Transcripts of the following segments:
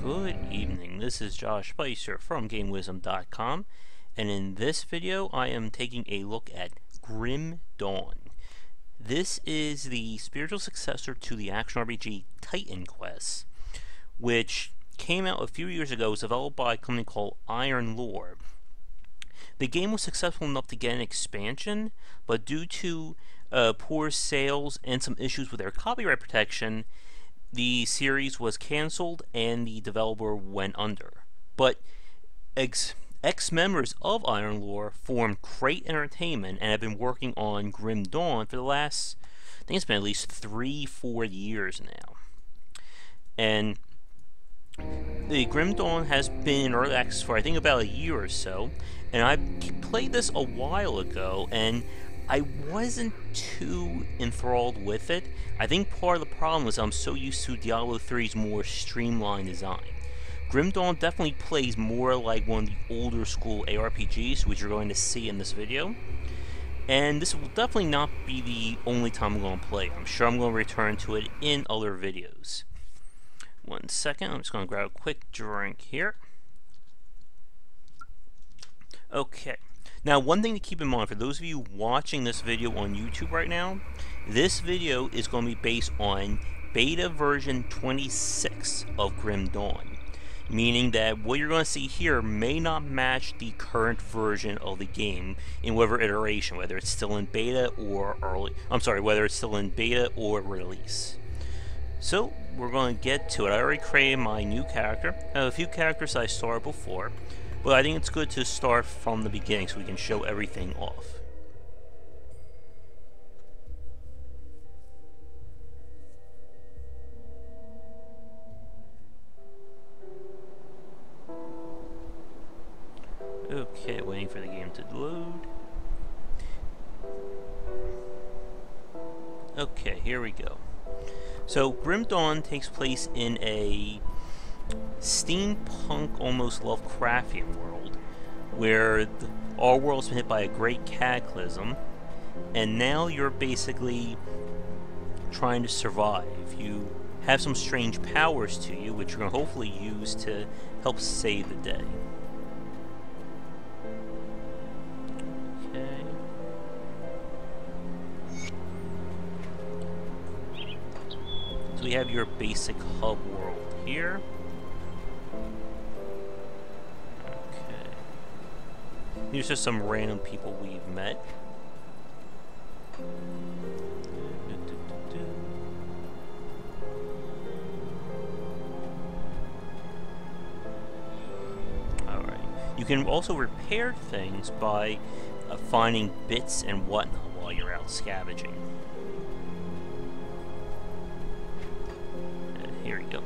Good evening, this is Josh Spicer from GameWisdom.com, and in this video I am taking a look at Grim Dawn. This is the spiritual successor to the action RPG Titan Quest, which came out a few years ago. It was developed by a company called Iron Lore. The game was successful enough to get an expansion, but due to poor sales and some issues with their copyright protection, the series was cancelled and the developer went under. But ex-members of Iron Lore formed Crate Entertainment and have been working on Grim Dawn for the last, I think it's been at least 3-4 years now. And the Grim Dawn has been in early access for I think about a year or so, and I played this a while ago and I wasn't too enthralled with it. I think part of the problem is I'm so used to Diablo 3's more streamlined design. Grim Dawn definitely plays more like one of the older school ARPGs, which you're going to see in this video. And this will definitely not be the only time I'm going to play. I'm sure I'm going to return to it in other videos. One second, I'm just going to grab a quick drink here. Okay. Now, one thing to keep in mind, for those of you watching this video on YouTube right now, this video is going to be based on beta version 26 of Grim Dawn, meaning that what you're going to see here may not match the current version of the game in whatever iteration, whether it's still in beta or whether it's still in beta or release. So, we're going to get to it. I already created my new character. I have a few characters I started before, but I think it's good to start from the beginning so we can show everything off. Okay, waiting for the game to load. Okay, here we go. So, Grim Dawn takes place in a steampunk, almost Lovecraftian world, where our world's been hit by a great cataclysm, and now you're basically trying to survive. You have some strange powers to you, which you're going to hopefully use to help save the day. Okay. So we have your basic hub world here. These are some random people we've met. Alright. You can also repair things by finding bits and whatnot while you're out scavenging. And here we go.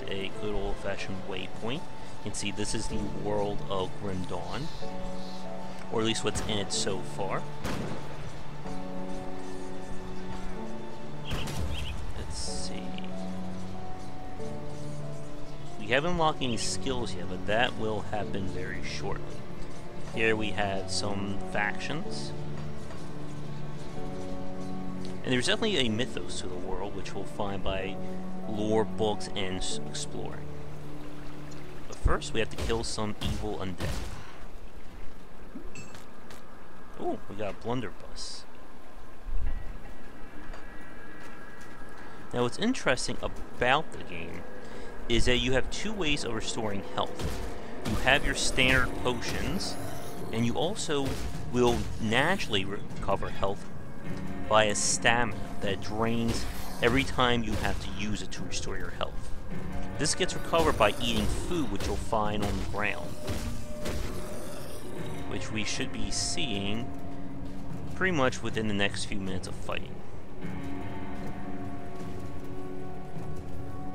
A good old-fashioned waypoint. You can see this is the world of Grim Dawn, or at least what's in it so far. Let's see. We haven't unlocked any skills yet, but that will happen very shortly. Here we have some factions. And there's definitely a mythos to the world, which we'll find by lore books and exploring. But first, we have to kill some evil undead. Oh, we got a blunderbuss. Now, what's interesting about the game is that you have two ways of restoring health. You have your standard potions, and you also will naturally recover health by a stamina that drains every time you have to use it to restore your health. This gets recovered by eating food, which you'll find on the ground, which we should be seeing pretty much within the next few minutes of fighting.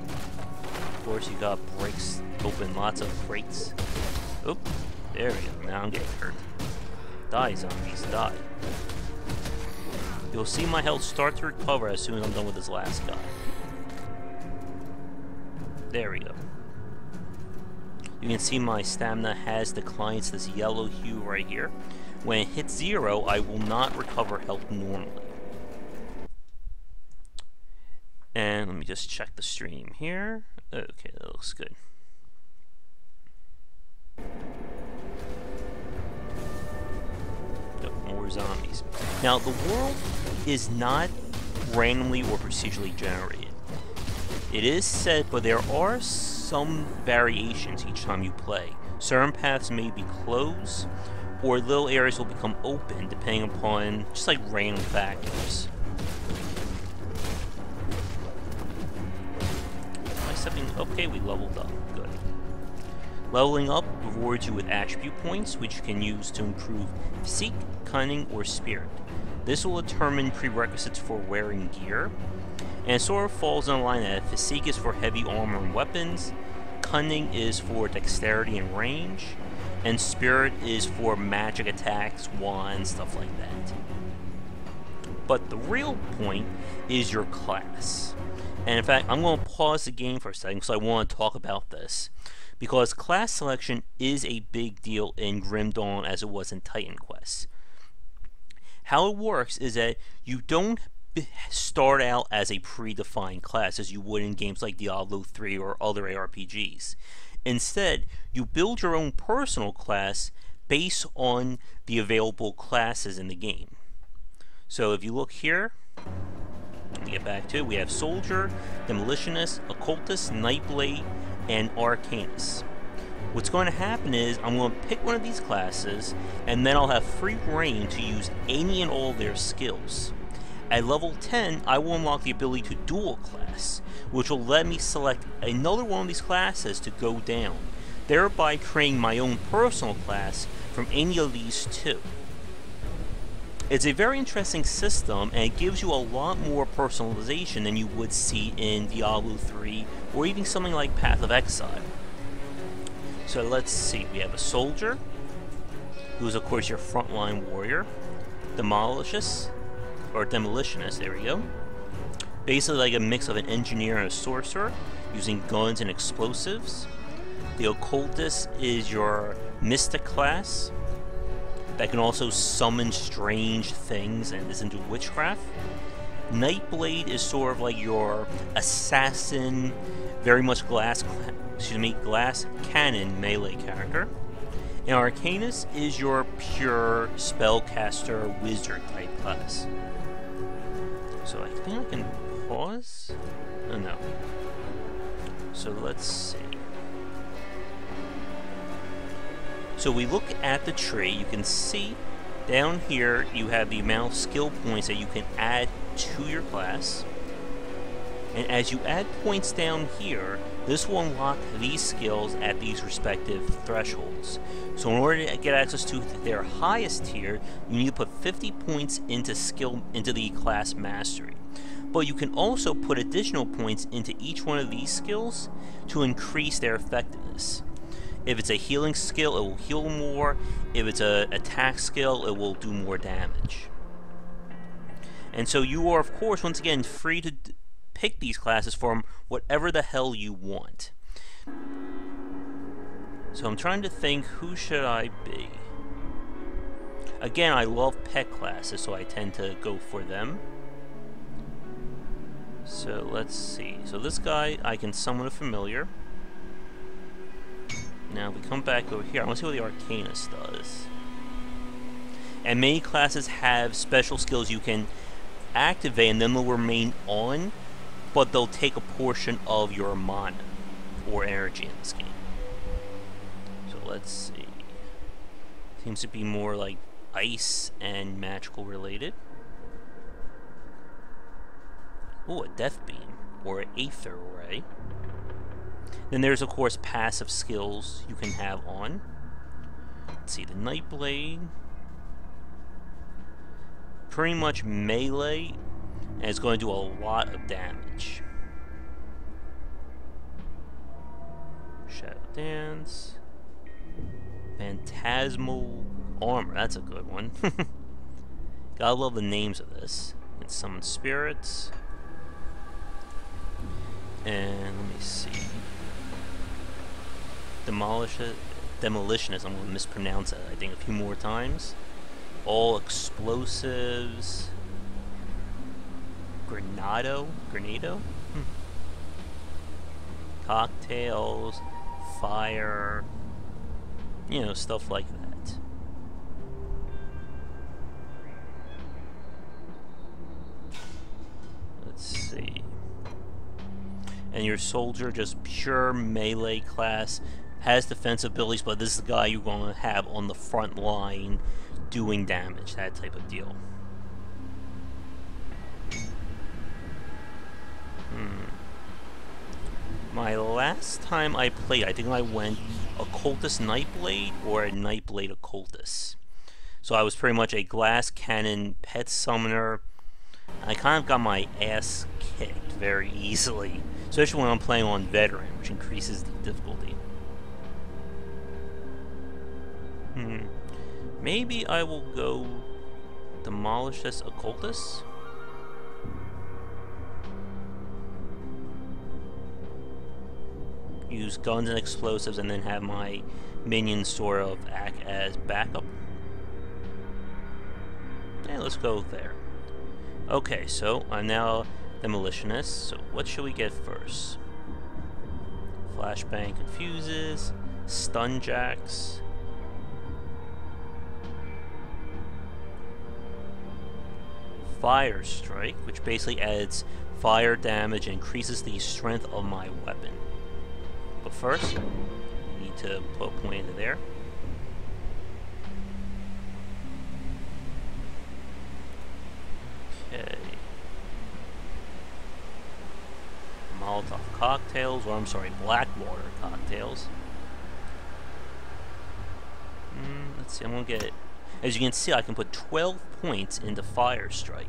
Of course, you gotta break open lots of crates. Oop, there we go, now I'm getting hurt. Die, zombies, die. You'll see my health start to recover as soon as I'm done with this last guy. There we go. You can see my stamina has declined to this yellow hue right here. When it hits 0, I will not recover health normally. And let me just check the stream here. Okay, that looks good. Oh, more zombies. Now, the world is not randomly or procedurally generated. It is said, but there are some variations each time you play. Certain paths may be closed, or little areas will become open depending upon just like random factors. Okay, we leveled up. Good. Leveling up rewards you with attribute points, which you can use to improve physique, cunning, or spirit. This will determine prerequisites for wearing gear, and it sort of falls in line that physique is for heavy armor and weapons, cunning is for dexterity and range, and spirit is for magic attacks, wands, stuff like that. But the real point is your class. And in fact, I'm going to pause the game for a second because I want to talk about this. Because class selection is a big deal in Grim Dawn as it was in Titan Quest. How it works is that you don't start out as a predefined class as you would in games like Diablo 3 or other ARPGs. Instead, you build your own personal class based on the available classes in the game. So if you look here, to get back to it, we have Soldier, Demolitionist, Occultist, Nightblade, and Arcanist. What's going to happen is I'm going to pick one of these classes, and then I'll have free reign to use any and all of their skills. At level 10, I will unlock the ability to dual class, which will let me select another one of these classes to go down, thereby creating my own personal class from any of these two. It's a very interesting system, and it gives you a lot more personalization than you would see in Diablo 3 or even something like Path of Exile. So let's see, we have a Soldier, who is of course your frontline warrior, Demolitionist, there we go. Basically like a mix of an engineer and a sorcerer, using guns and explosives. The Occultist is your Mystic class, that can also summon strange things and is into witchcraft. Nightblade is sort of like your assassin, very much glass cannon melee character. And Arcanist is your pure spellcaster wizard type class. So I think I can pause? Oh no. So let's see. So we look at the tree, you can see down here you have the amount of skill points that you can add to your class. And as you add points down here, this will unlock these skills at these respective thresholds. So in order to get access to their highest tier, you need to put 50 points into the class mastery. But you can also put additional points into each one of these skills to increase their effectiveness. If it's a healing skill, it will heal more. If it's an attack skill, it will do more damage. And so you are, of course, once again, free to pick these classes from whatever the hell you want. So I'm trying to think, who should I be? Again, I love pet classes, so I tend to go for them. So let's see. So this guy, I can summon a familiar. Now, if we come back over here, I want to see what the Arcanist does. And many classes have special skills you can activate and then they'll remain on, but they'll take a portion of your mana or energy in this game. So let's see. Seems to be more like ice and magical related. Oh, a death beam or an aether ray. Then there's, of course, passive skills you can have on. Let's see, the Nightblade. Pretty much melee, and it's going to do a lot of damage. Shadow Dance. Phantasmal Armor, that's a good one. Gotta love the names of this. It's Summon Spirits. And let me see. Demolish it. Demolitionist. I'm going to mispronounce it, I think, a few more times. All explosives. Granado? Cocktails. Fire. You know, stuff like that. Let's see. And your soldier, just pure melee class. Has defensive abilities, but this is the guy you're going to have on the front line doing damage, that type of deal. My last time I played, I think I went Occultist Nightblade or a Nightblade Occultist. So I was pretty much a glass cannon pet summoner. I kind of got my ass kicked very easily, especially when I'm playing on veteran, which increases the difficulty. Maybe I will go demolish this occultist. Use guns and explosives, and then have my minions sort of act as backup. Yeah, let's go there. Okay, so I'm now demolitionist. So what should we get first? Flashbang confuses, stun jacks. Fire strike, which basically adds fire damage and increases the strength of my weapon. But first, I need to put a point into there. Okay. Molotov cocktails, or I'm sorry, Blackwater cocktails. Let's see, I'm gonna get it. As you can see, I can put 12 points into Fire Strike.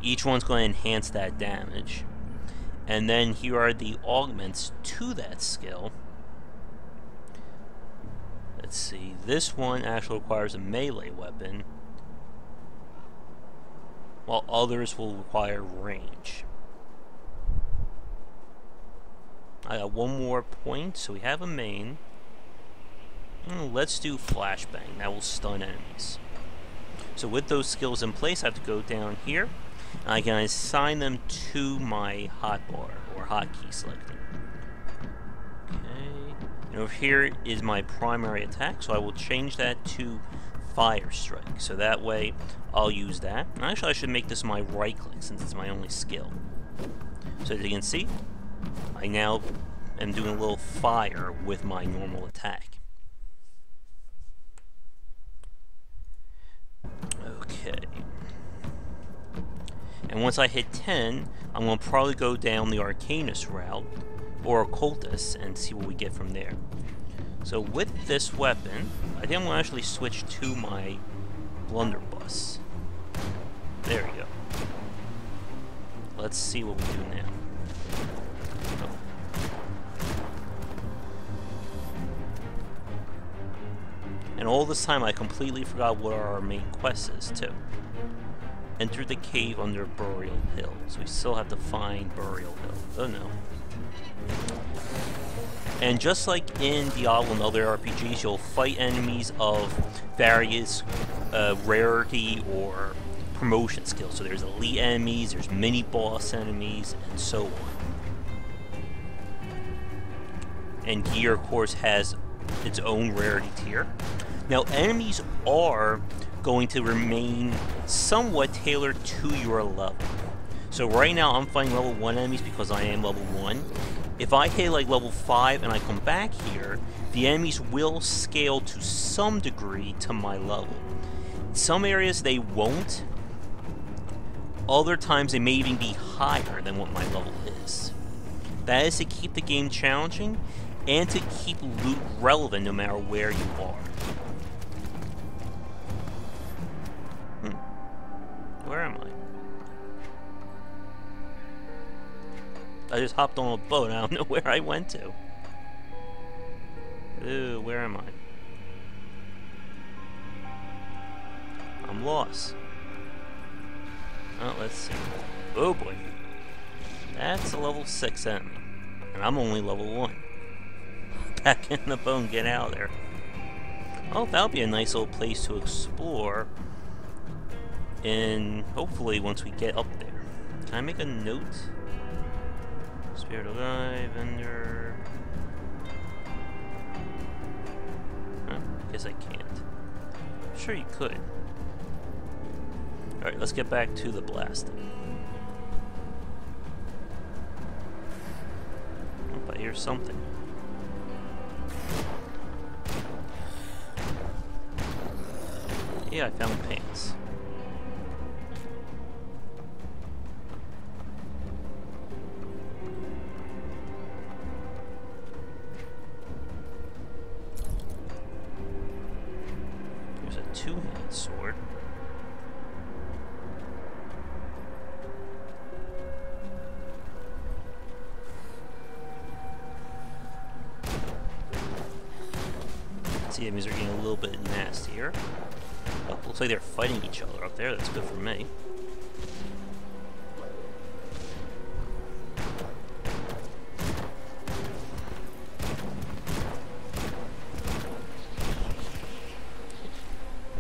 Each one's going to enhance that damage. And then here are the augments to that skill. Let's see, this one actually requires a melee weapon, while others will require range. I got one more point, so we have a main. Let's do Flashbang, that will stun enemies. So with those skills in place, I have to go down here, and I can assign them to my hotbar, or hotkey selector. Okay, and over here is my primary attack, so I will change that to Fire Strike. So that way, I'll use that. And actually, I should make this my right click, since it's my only skill. So as you can see, I now am doing a little fire with my normal attack. Okay. And once I hit 10, I'm going to probably go down the Arcanist route, or Occultist, and see what we get from there. So with this weapon, I think I'm going to actually switch to my Blunderbuss. There we go. Let's see what we do now. Oh. And all this time I completely forgot what our main quest is, too. Enter the cave under Burial Hill. So we still have to find Burial Hill. Oh no. And just like in Diablo and other RPGs, you'll fight enemies of various rarity or promotion skills. So there's elite enemies, there's mini-boss enemies, and so on. And gear, of course, has its own rarity tier. Now, enemies are going to remain somewhat tailored to your level. So right now, I'm fighting level 1 enemies because I am level 1. If I hit like level 5 and I come back here, the enemies will scale to some degree to my level. In some areas they won't. Other times they may even be higher than what my level is. That is to keep the game challenging and to keep loot relevant no matter where you are. Where am I? I just hopped on a boat. I don't know where I went to. Ooh, where am I? I'm lost. Oh, let's see. Oh boy. That's a level 6 enemy. And I'm only level 1. back in the boat and get out of there. Oh, that'll be a nice little place to explore. And hopefully once we get up there. Can I make a note? Spirit alive, vendor. Huh, guess I can't. I'm sure you could. Alright, let's get back to the blasting. Oh, I hear something. Yeah, I found pants. There's a two-handed sword. See, enemies are getting a little bit nastier. Oh, looks like they're fighting each other up there. That's good for me.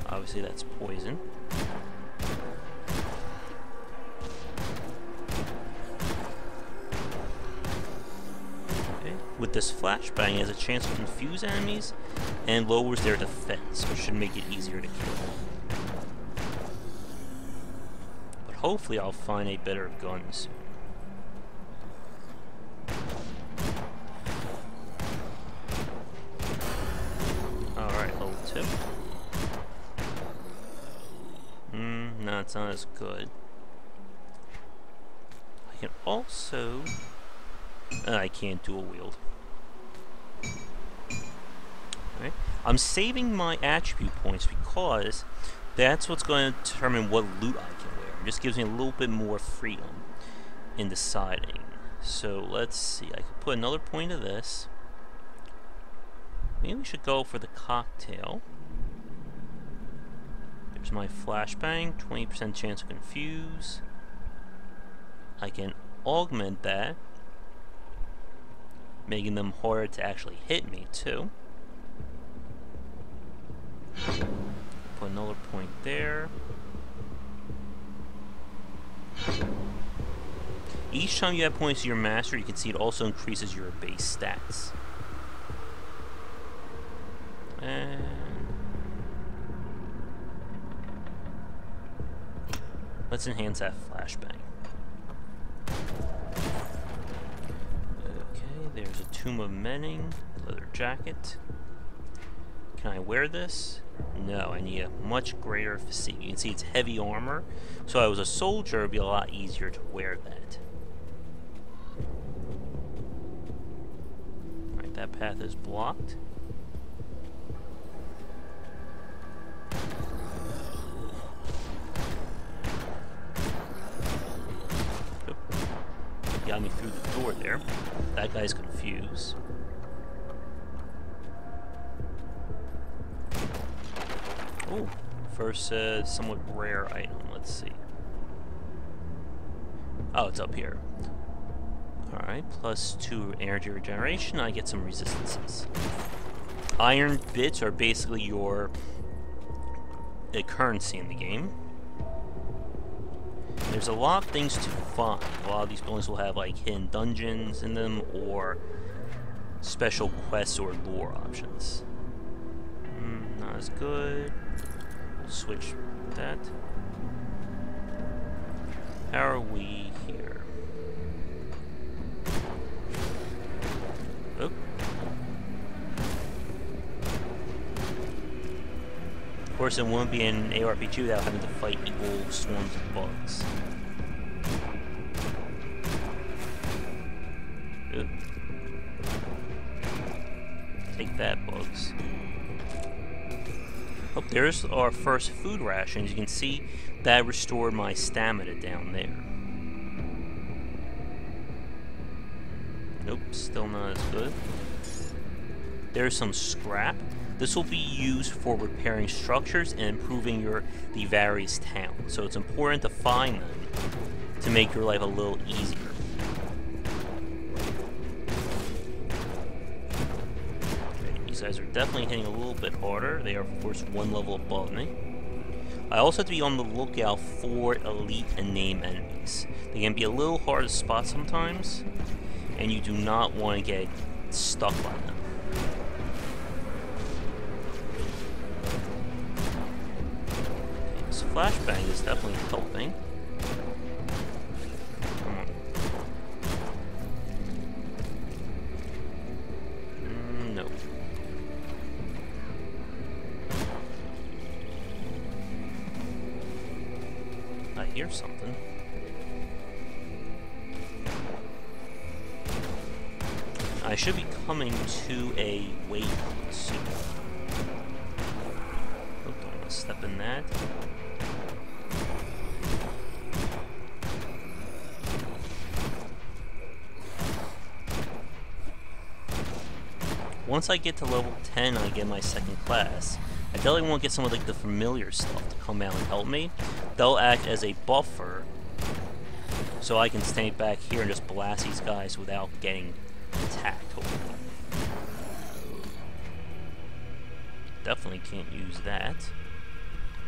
Obviously, that's poison. Okay. With this flashbang, it has a chance to confuse enemies and lowers their defense, which should make it easier to kill. But hopefully I'll find a better gun soon. Alright, level 2. No, it's not as good. I can also... I can't dual wield. Right. I'm saving my attribute points because that's what's going to determine what loot I can wear. It just gives me a little bit more freedom in deciding. So let's see, I could put another point of this. Maybe we should go for the cocktail. There's my flashbang, 20% chance to confuse. I can augment that, making them harder to actually hit me too. Put another point there. Each time you have points to your master, you can see it also increases your base stats. And let's enhance that flashbang. Okay, there's a Tomb of Menning, leather jacket. Can I wear this? No, I need a much greater physique. You can see it's heavy armor, so if I was a soldier, it would be a lot easier to wear that. Alright, that path is blocked. Oop. Got me through the door there. That guy's confused. Oh, first somewhat rare item. Let's see. Oh, it's up here. Alright, +2 energy regeneration. I get some resistances. Iron bits are basically your currency in the game. There's a lot of things to find. A lot of these buildings will have like hidden dungeons in them or special quests or lore options. Not as good. Switch that. How are we here? Oh. Of course, it won't be an ARPG without having to fight evil swarms of bugs. Ooh. Take that, bugs. Oh, there's our first food rations. You can see that restored my stamina down there. Nope, still not as good. There's some scrap. This will be used for repairing structures and improving the various towns. So it's important to find them to make your life a little easier. these guys are definitely hitting a little bit harder. They are, of course, one level above me. I also have to be on the lookout for elite and name enemies. They can be a little hard to spot sometimes, and you do not want to get stuck by them. Okay, this flashbang is definitely helping. Come on. No. I hear something. I should be coming to a waypoint soon. Oh, don't want to step in that. Once I get to level 10 and I get my second class, I definitely want to get some of like the familiar stuff to come out and help me. They'll act as a buffer, so I can stay back here and just blast these guys without getting attacked, hopefully. Definitely can't use that.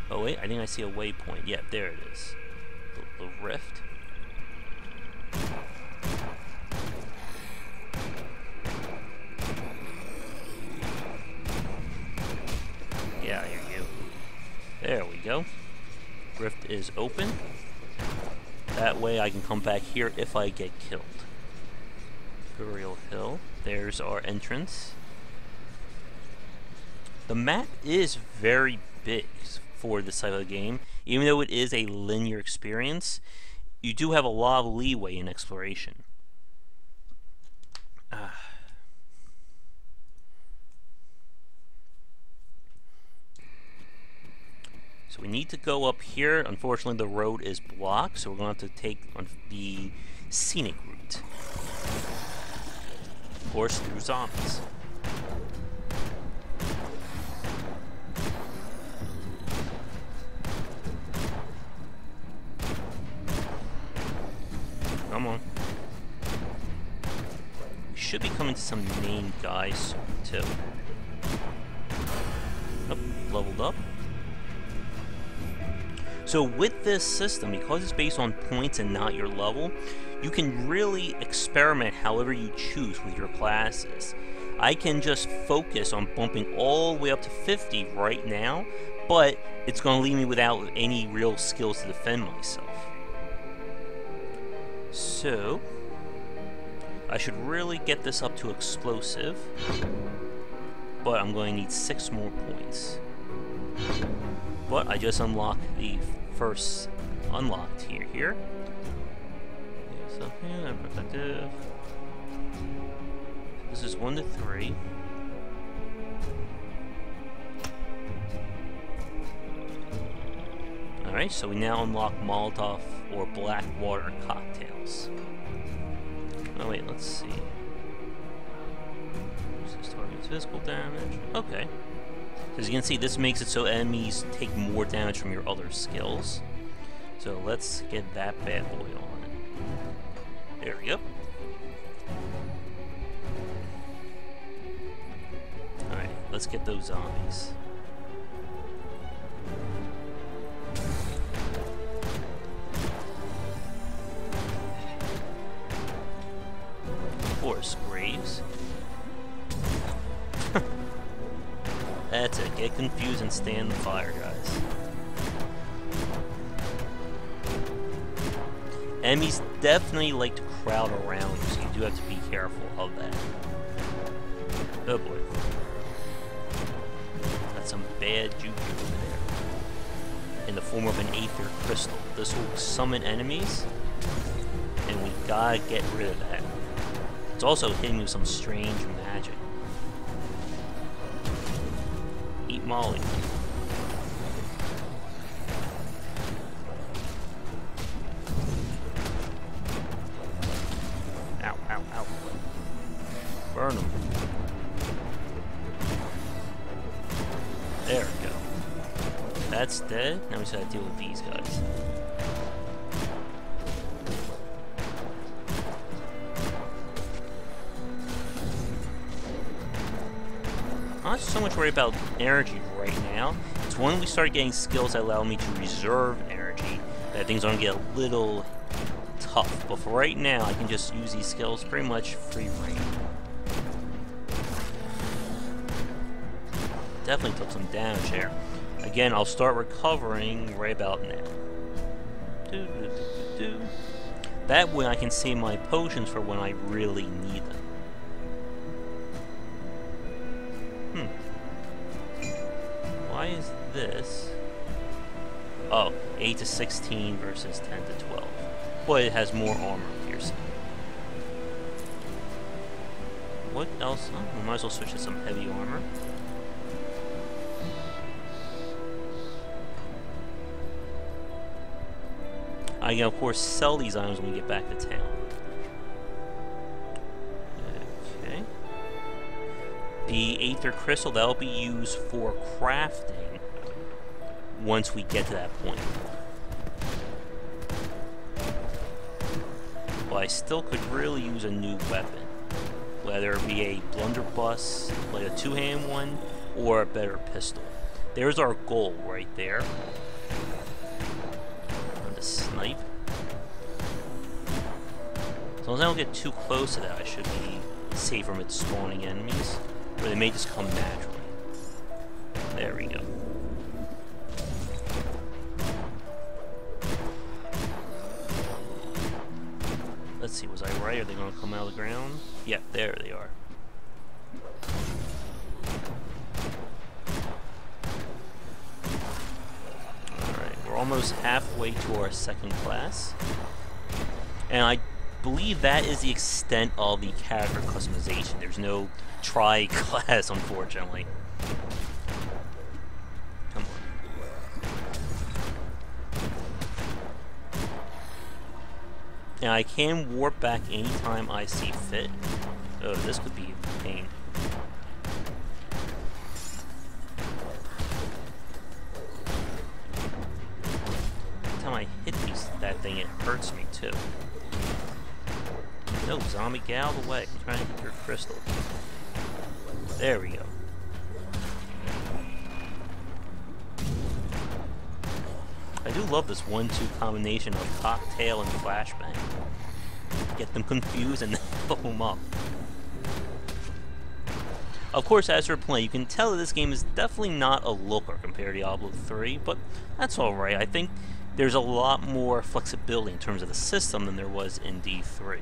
Oh wait, I think I see a waypoint. Yeah, there it is. The rift. Yeah, I hear you. There we go. Rift is open. That way I can come back here if I get killed. Burial Hill. There's our entrance. The map is very big for this type of game. Even though it is a linear experience, you do have a lot of leeway in exploration. So we need to go up here. Unfortunately, the road is blocked, so we're going to have to take on the scenic route. Of course, through zombies. Come on. We should be coming to some main guys soon, too. Oh, leveled up. So with this system, because it's based on points and not your level, you can really experiment however you choose with your classes. I can just focus on bumping all the way up to 50 right now, but it's going to leave me without any real skills to defend myself. So, I should really get this up to explosive, but I'm going to need 6 more points. But I just unlocked the first unlocked tier here. So here, protective. This is 1 to 3. Alright, so we now unlock Molotov or Black Water cocktails. Oh wait, let's see. This target's physical damage. Okay. As you can see, this makes it so enemies take more damage from your other skills. So let's get that bad boy on it. There we go. Alright, let's get those zombies. Of course, Graves. That's it. Get confused and stand the fire, guys. Enemies definitely like to crowd around you, so you do have to be careful of that. Oh boy. Got some bad juju over there. In the form of an Aether Crystal. This will summon enemies, and we gotta get rid of that. It's also hitting me with some strange magic. Eat Molly. Ow, ow, ow. Burn them. There we go. That's dead. Now we just gotta deal with these guys. I'm not so much worried about energy right now. It's when we start getting skills that allow me to reserve energy that things are going to get a little tough. But for right now, I can just use these skills pretty much free reign. Definitely took some damage there. Again, I'll start recovering right about now. That way I can save my potions for when I really need them. Why is this? Oh, 8 to 16 versus 10 to 12. But it has more armor piercing. What else? Oh, we might as well switch to some heavy armor. I can, of course, sell these items when we get back to town. Okay. The Aether Crystal, that'll be used for crafting once we get to that point. But I still could really use a new weapon. Whether it be a blunderbuss, like a two-hand one, or a better pistol. There's our goal right there. Snipe. As long as I don't get too close to that, I should be safe from its spawning enemies. Or they may just come naturally. There we go. Let's see, was I right? Are they going to come out of the ground? Yeah, there they are. Almost halfway to our second class, and I believe that is the extent of the character customization. There's no tri-class, unfortunately. Come on. And I can warp back anytime I see fit. Oh, this could be a pain. I hit that thing, it hurts me too. No, zombie, get out of the way. I'm trying to hit your crystal. There we go. I do love this 1-2 combination of cocktail and flashbang. Get them confused and then blow them up. Of course, as we're playing, you can tell that this game is definitely not a looker compared to Diablo 3, but that's alright. I think there's a lot more flexibility in terms of the system than there was in D3.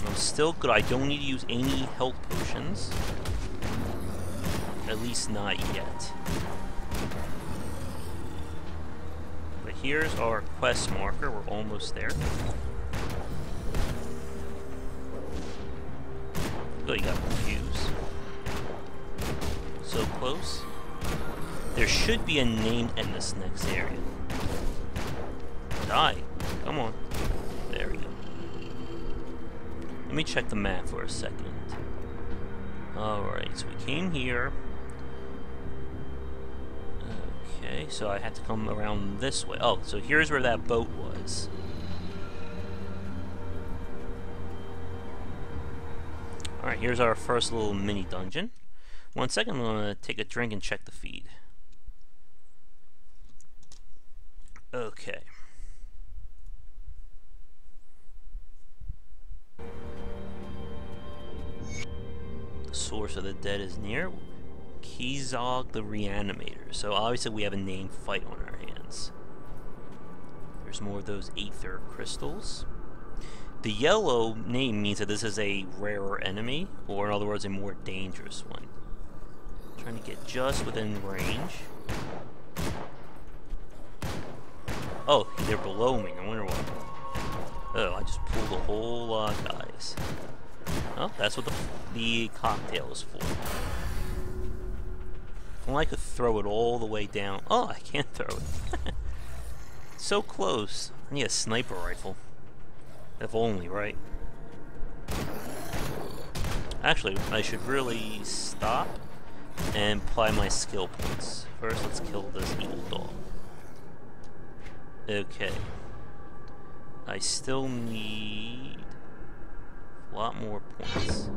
I'm still good. I don't need to use any health potions. At least not yet. But here's our quest marker. We're almost there. Oh, you got confused. So close. There should be a name in this next area. Die. Come on. There we go. Let me check the map for a second. Alright, so we came here. Okay, so I had to come around this way. Oh, so here's where that boat was. Alright, here's our first little mini dungeon. 1 second, I'm going to take a drink and check the feed. Okay. The source of the dead is near. Kizog the Reanimator. So obviously we have a named fight on our hands. There's more of those Aether crystals. The yellow name means that this is a rarer enemy, or in other words, a more dangerous one. I'm trying to get just within range. Oh, they're below me. I wonder why. Oh, I just pulled a whole lot of guys. Oh, that's what the cocktail is for. Well, I could throw it all the way down. Oh, I can't throw it. So close. I need a sniper rifle. If only, right? Actually, I should really stop and apply my skill points. First, let's kill this evil dog. Okay. I still need a lot more points.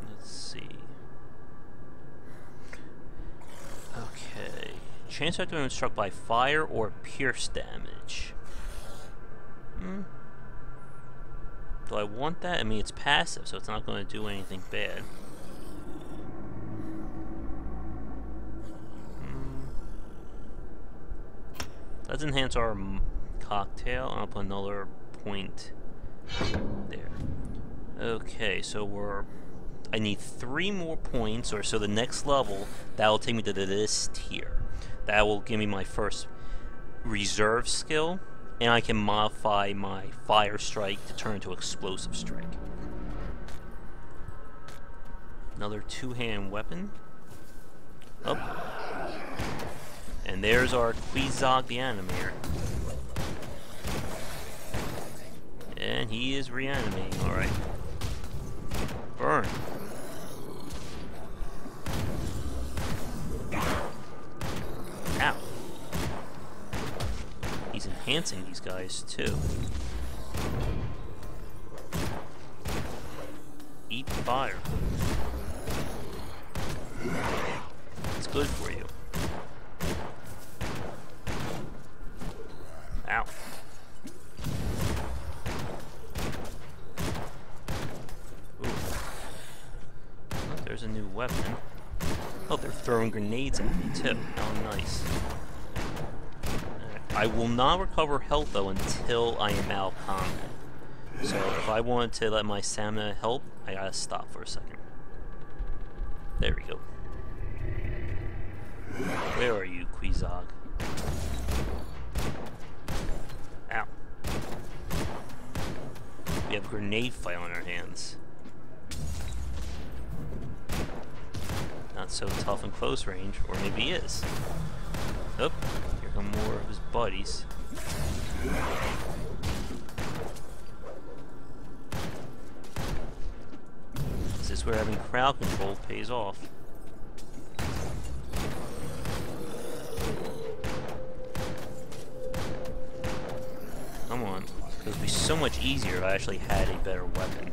Let's see. Okay. Chance of being struck by fire or pierce damage. Do I want that? I mean, it's passive, so it's not going to do anything bad. Let's enhance our cocktail. I'll put another point there. Okay, so I need 3 more points, or so the next level, that will take me to this tier. That will give me my first reserve skill, and I can modify my fire strike to turn into explosive strike. Another 2-hand weapon. Oh. And there's our Quizog the Animator. And he is reanimating, alright. Burn. Ow. He's enhancing these guys, too. Eat fire. It's good for you. Ow. Ooh. Oh, there's a new weapon. Oh, they're throwing grenades at me, too. How nice. I will not recover health, though, until I am out of combat. So, if I want to let my stamina help, I gotta stop for a second. There we go. Where are you, Quizog? Ow. We have a grenade fight on our hands. Not so tough in close range, or maybe he is. Oh, here come more of his buddies. This is where having crowd control pays off. Come on. It would be so much easier if I actually had a better weapon.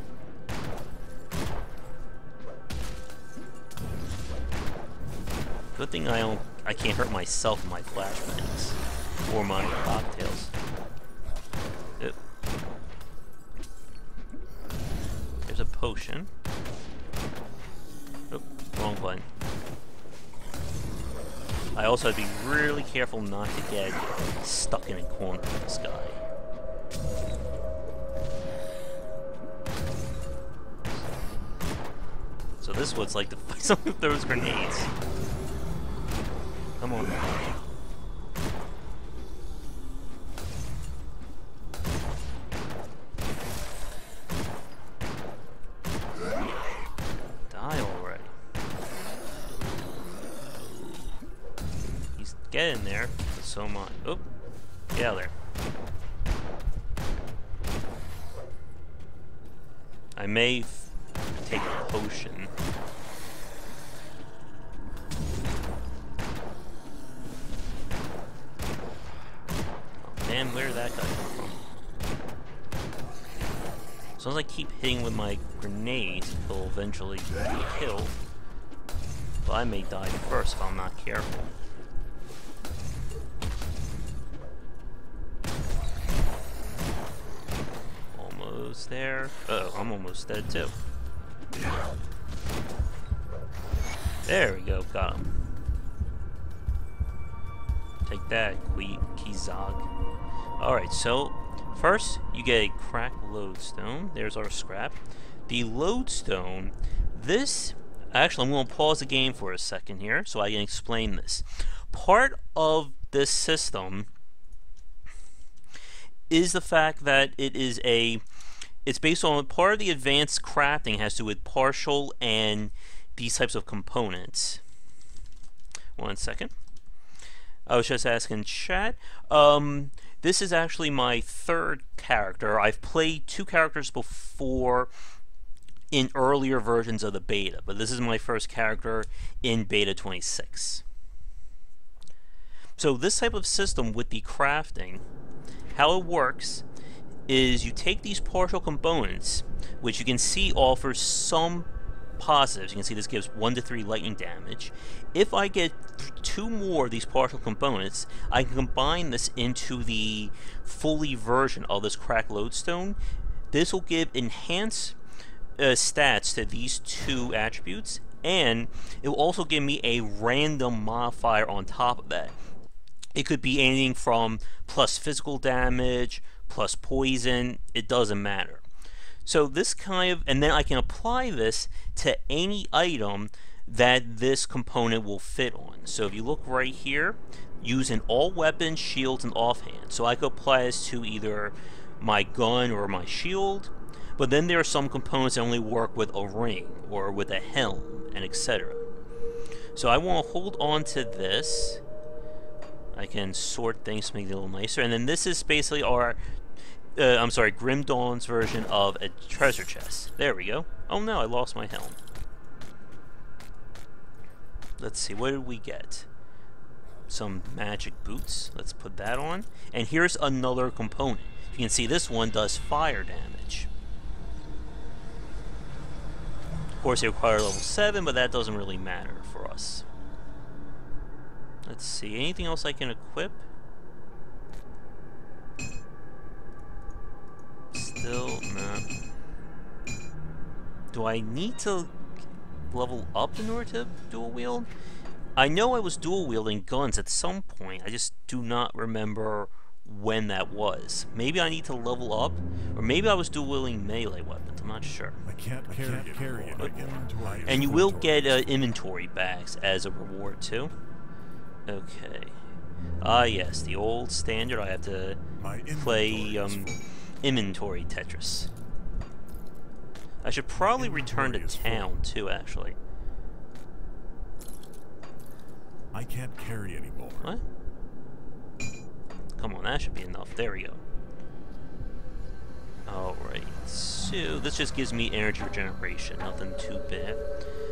Good thing I can't hurt myself with my flashbangs or my cocktails. Ew. There's a potion. Oh, wrong button. I also have to be really careful not to get stuck in a corner with this guy. So this is what it's like to fight someone who throws grenades. Come on. Die already. He's getting there, but so am I. Oh, get out of there. I may take a potion. Man, where did that guy come from? As long as I keep hitting with my grenades, he'll eventually get killed. But I may die first if I'm not careful. Almost there. Uh-oh, I'm almost dead too. There we go, got him. Take that, Quizog. Alright, so first you get a cracked lodestone. There's our scrap. The lodestone, this, actually I'm going to pause the game for a second here so I can explain this. Part of this system is the fact that it's based on part of the advanced crafting has to do with partial and these types of components. 1 second. I was just asking chat. This is actually my 3rd character. I've played 2 characters before in earlier versions of the beta, but this is my first character in beta 26. So this type of system with the crafting, how it works is you take these partial components, which you can see offers some positives. You can see this gives 1 to 3 lightning damage. If I get 2 more of these partial components, I can combine this into the fully version of this cracked lodestone. This will give enhanced stats to these 2 attributes, and it will also give me a random modifier on top of that. It could be anything from plus physical damage, plus poison, it doesn't matter. So this kind of, and then I can apply this to any item that this component will fit on. So if you look right here, using all weapons, shields, and offhand. So I could apply this to either my gun or my shield, but then there are some components that only work with a ring or with a helm, and etc. So I want to hold on to this. I can sort things to make it a little nicer, and then this is basically our Grim Dawn's version of a treasure chest. There we go. Oh no, I lost my helm. Let's see, what did we get? Some magic boots. Let's put that on. And here's another component. You can see this one does fire damage. Of course, they require level 7, but that doesn't really matter for us. Let's see, anything else I can equip? Still, no. Do I need to level up in order to dual wield? I know I was dual wielding guns at some point. I just do not remember when that was. Maybe I need to level up, or maybe I was dual wielding melee weapons. I'm not sure. I can't carry it. And you will get inventory bags as a reward too. Okay. Ah, yes, the old standard. I have to play inventory Tetris. I should probably return to town too, actually. I can't carry anymore. What? Come on, that should be enough. There we go. Alright, so this just gives me energy regeneration. Nothing too bad.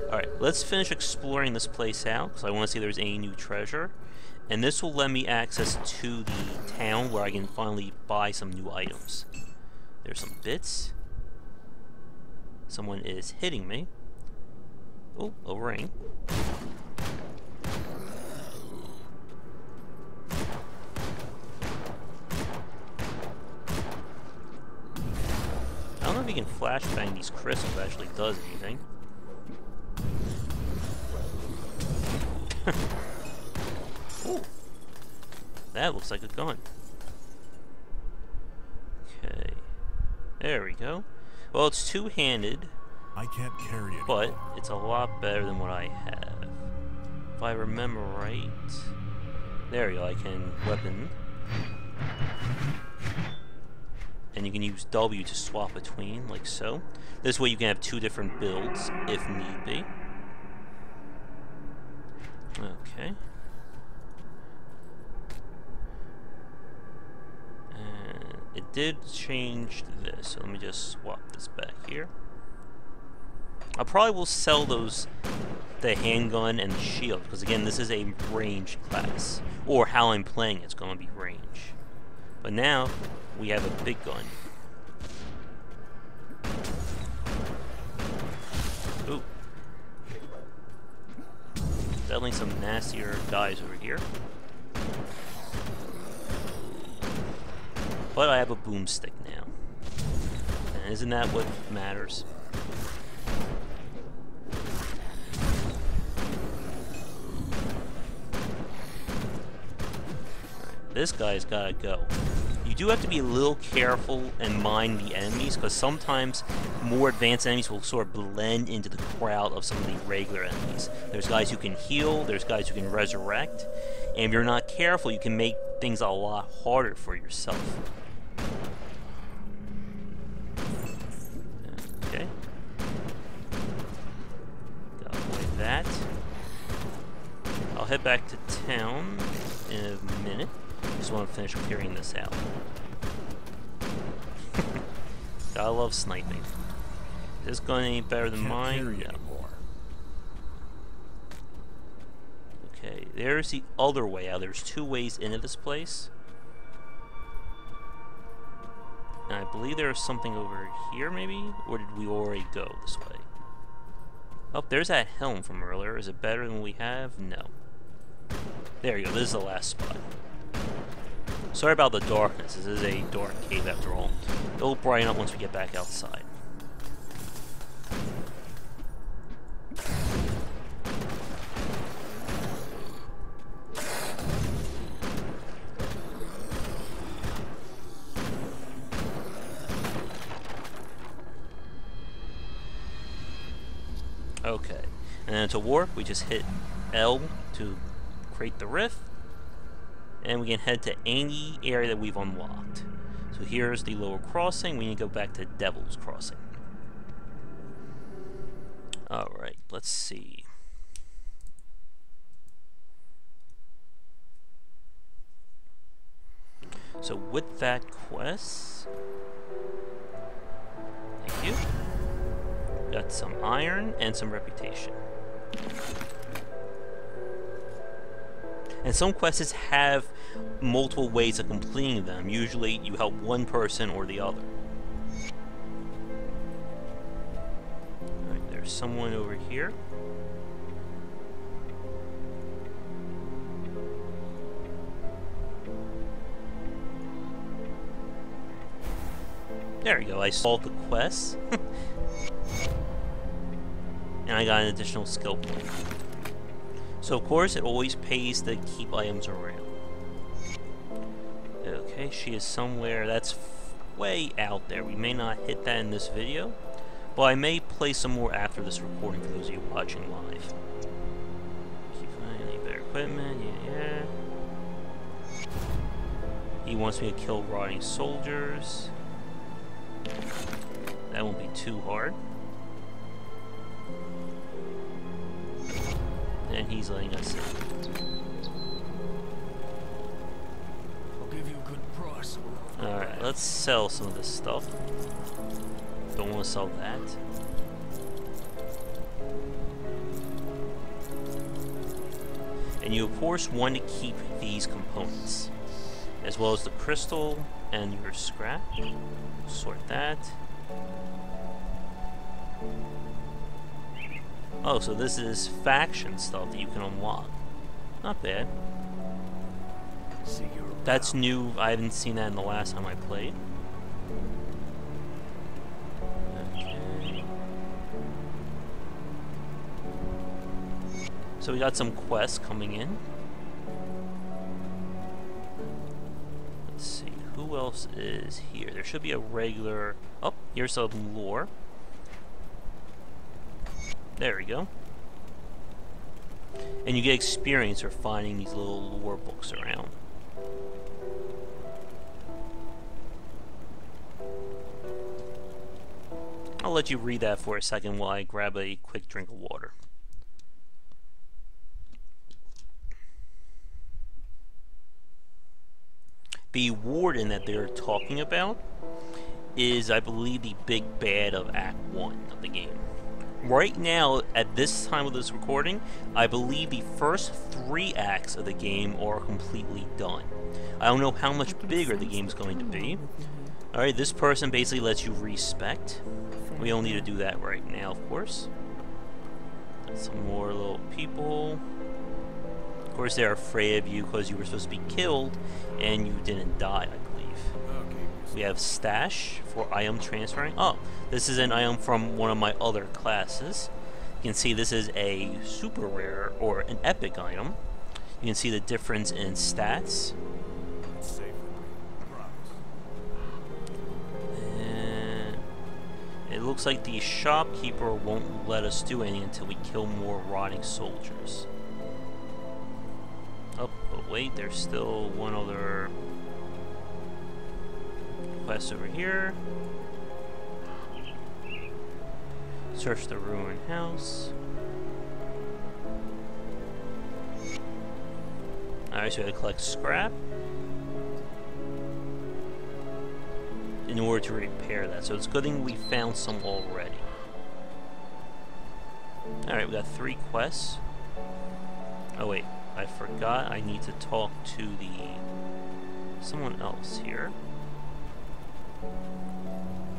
Alright, let's finish exploring this place out, because I want to see if there's any new treasure. And this will let me access to the town where I can finally buy some new items. There's some bits. Someone is hitting me. Oh, a ring. I don't know if you can flashbang these crystals if it actually does anything. Ooh. That looks like a gun. Okay. There we go. Well, it's two-handed. I can't carry it. But it's a lot better than what I have. If I remember right. There we go, I can weapon. And you can use W to swap between, like so. This way you can have 2 different builds, if need be. Okay. And it did change this, so let me just swap this back here. I probably will sell the handgun and the shield, because again, this is a range class. Or how I'm playing it's going to be range. But now, we have a big gun. Ooh. Definitely some nastier guys over here. But I have a boomstick now. And isn't that what matters? This guy's gotta go. You do have to be a little careful and mind the enemies, because sometimes more advanced enemies will sort of blend into the crowd of some of the regular enemies. There's guys who can heal, there's guys who can resurrect, and if you're not careful, you can make things a lot harder for yourself. Okay. Gotta avoid that. I'll head back to town in a minute. Just want to finish clearing this out. Gotta love sniping. Is this gun any better than mine? No. Okay, there's the other way out. There's two ways into this place. And I believe there's something over here, maybe? Or did we already go this way? Oh, there's that helm from earlier. Is it better than what we have? No. There you go. This is the last spot. Sorry about the darkness. This is a dark cave after all. It'll brighten up once we get back outside. Okay. And then to warp, we just hit L to create the rift. And we can head to any area that we've unlocked. So here's the lower crossing. We need to go back to Devil's Crossing. Alright, let's see. So with that quest, thank you. Got some iron and some reputation. And some quests have multiple ways of completing them. Usually you help one person or the other. Alright, there's someone over here. There we go, I solved the quest. And I got an additional skill point. So of course it always pays to keep items around. Okay, she is somewhere that's way out there. We may not hit that in this video, but I may play some more after this recording for those of you watching live. Keep finding any better equipment, yeah. He wants me to kill rotting soldiers. That won't be too hard. And he's letting us in. I'll give you a good price. Alright, let's sell some of this stuff. Don't want to sell that. And you of course want to keep these components, as well as the crystal and your scrap. Sort that. Oh, so this is faction stuff that you can unlock. Not bad. That's new. I haven't seen that in the last time I played. Okay. So we got some quests coming in. Let's see, who else is here? There should be a regular... Oh, here's some lore. There we go. And you get experience for finding these little lore books around. I'll let you read that for a second while I grab a quick drink of water. The warden that they're talking about is, I believe, the big bad of Act 1 of the game. Right now, at this time of this recording, I believe the first 3 acts of the game are completely done. I don't know how much bigger the game's going to be. Alright, this person basically lets you respect. We don't need to do that right now, of course. Some more little people. Of course, they're afraid of you because you were supposed to be killed and you didn't die, I believe. We have stash for item transferring. Oh, this is an item from one of my other classes. You can see this is a super rare or an epic item. You can see the difference in stats. And it looks like the shopkeeper won't let us do anything until we kill more rotting soldiers. Oh, but wait, there's still one other quest over here. Search the ruined house. Alright, so we gotta collect scrap in order to repair that. So it's a good thing we found some already. Alright, we got 3 quests. Oh wait, I forgot I need to talk to someone else here.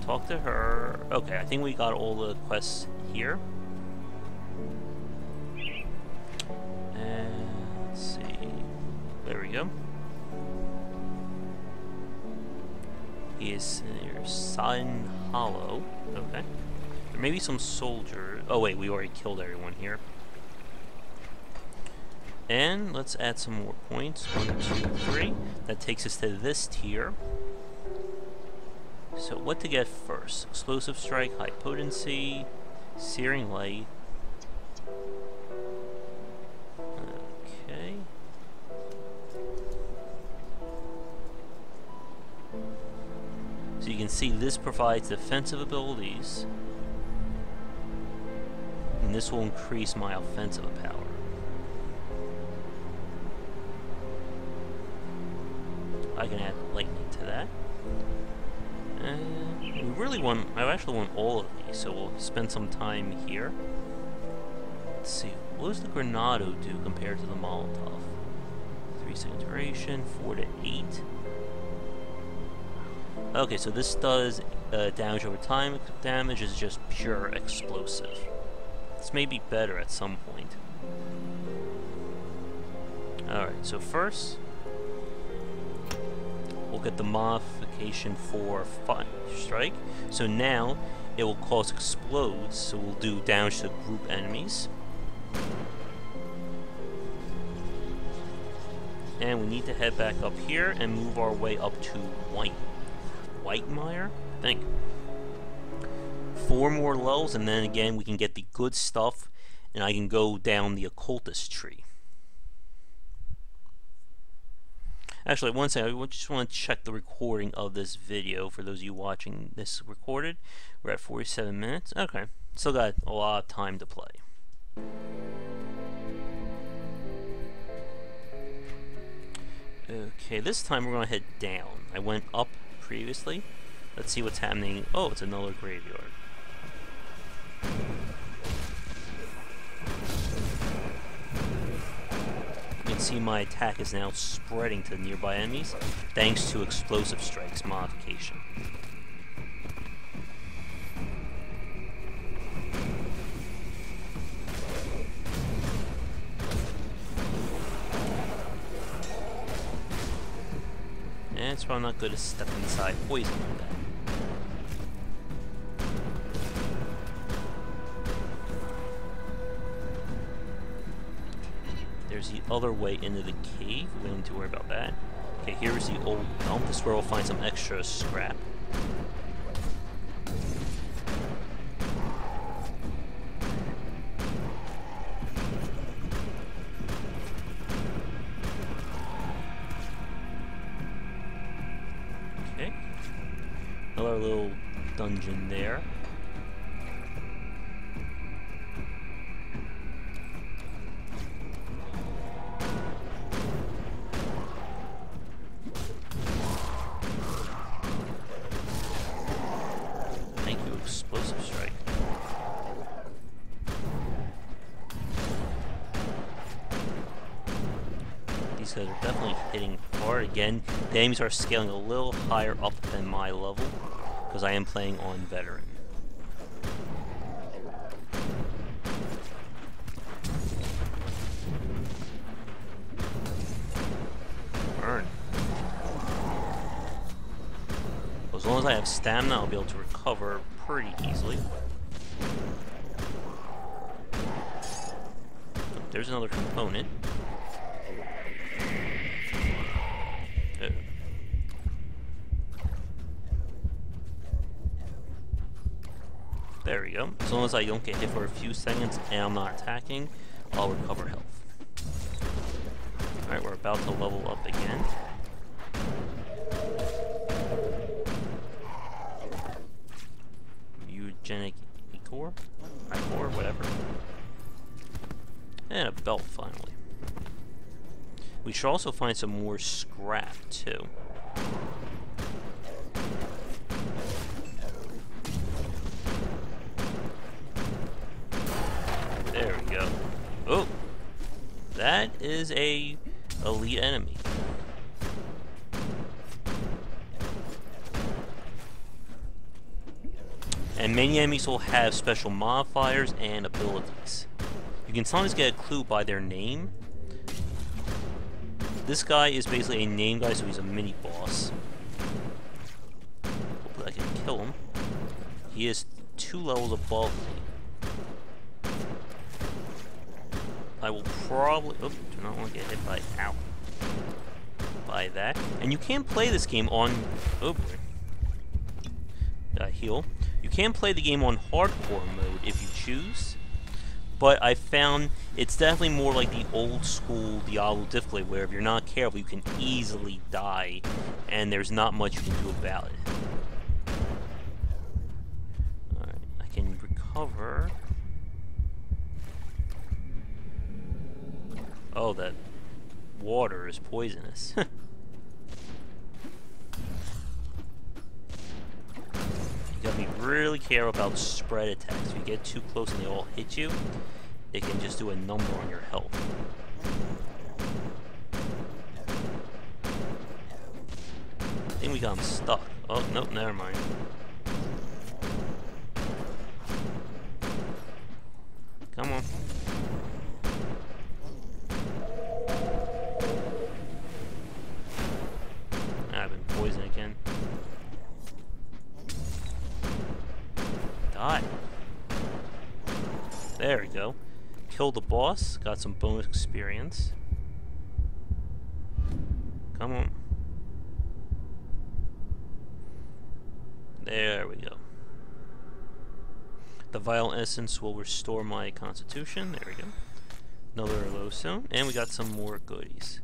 Talk to her. Okay, I think we got all the quests here. And let's see. There we go. He is near Sun Hollow. Okay. There may be some soldiers. Oh wait, we already killed everyone here. And let's add some more points. 1, 2, 3. That takes us to this tier. So what to get first? Explosive Strike, High Potency, Searing Light. Okay. So you can see this provides defensive abilities. And this will increase my offensive power. I can add lightning to that. We really want, I actually want all of these, so we'll spend some time here. Let's see, what does the Granado do compared to the Molotov? 3-second duration, 4 to 8. Okay, so this does damage over time. Damage is just pure explosive. This may be better at some point. Alright, so first, we'll get the modification for Fire Strike. So now it will cause explodes, so we'll do damage to group enemies. And we need to head back up here and move our way up to Whitemire, I think. 4 more levels, and then again we can get the good stuff, and I can go down the occultist tree. Actually, one second, I just want to check the recording of this video for those of you watching this recorded. We're at 47 minutes. Okay, still got a lot of time to play. Okay, this time we're going to head down. I went up previously. Let's see what's happening. Oh, it's another graveyard. You can see my attack is now spreading to nearby enemies thanks to Explosive Strike's modification. And it's probably not good to step inside poison like that. There's the other way into the cave. We don't need to worry about that. Okay, here's the old elm. This is where we'll find some extra scrap. Okay. Another little dungeon there. These guys are definitely hitting hard. Again, the enemies are scaling a little higher up than my level, because I am playing on Veteran. Burn. As long as I have stamina, I'll be able to recover pretty easily. There's another component. There we go. As long as I don't get hit for a few seconds and I'm not attacking, I'll recover health. Alright, we're about to level up again. Eugenic Icor? Icor, whatever. And a belt, finally. We should also find some more scrap, too. That is a elite enemy. And many enemies will have special modifiers and abilities. You can sometimes get a clue by their name. This guy is basically a name guy, so he's a mini boss. Hopefully I can kill him. He is 2 levels above me. I will probably... Oh, do not want to get hit by... Ow. By that. And you can play this game on... Oh, boy. Heal. You can play the game on hardcore mode if you choose. But I found it's definitely more like the old school Diablo difficulty, where if you're not careful, you can easily die, and there's not much you can do about it. Alright, I can recover. Oh, that water is poisonous. You gotta be really careful about spread attacks. If you get too close and they all hit you, it can just do a number on your health. I think we got him stuck. Oh, nope, never mind. Come on. I've been poisoned again. Die. There we go. Killed the boss. Got some bonus experience. Come on. There we go. The Vital Essence will restore my constitution. There we go. Another low zone. And we got some more goodies.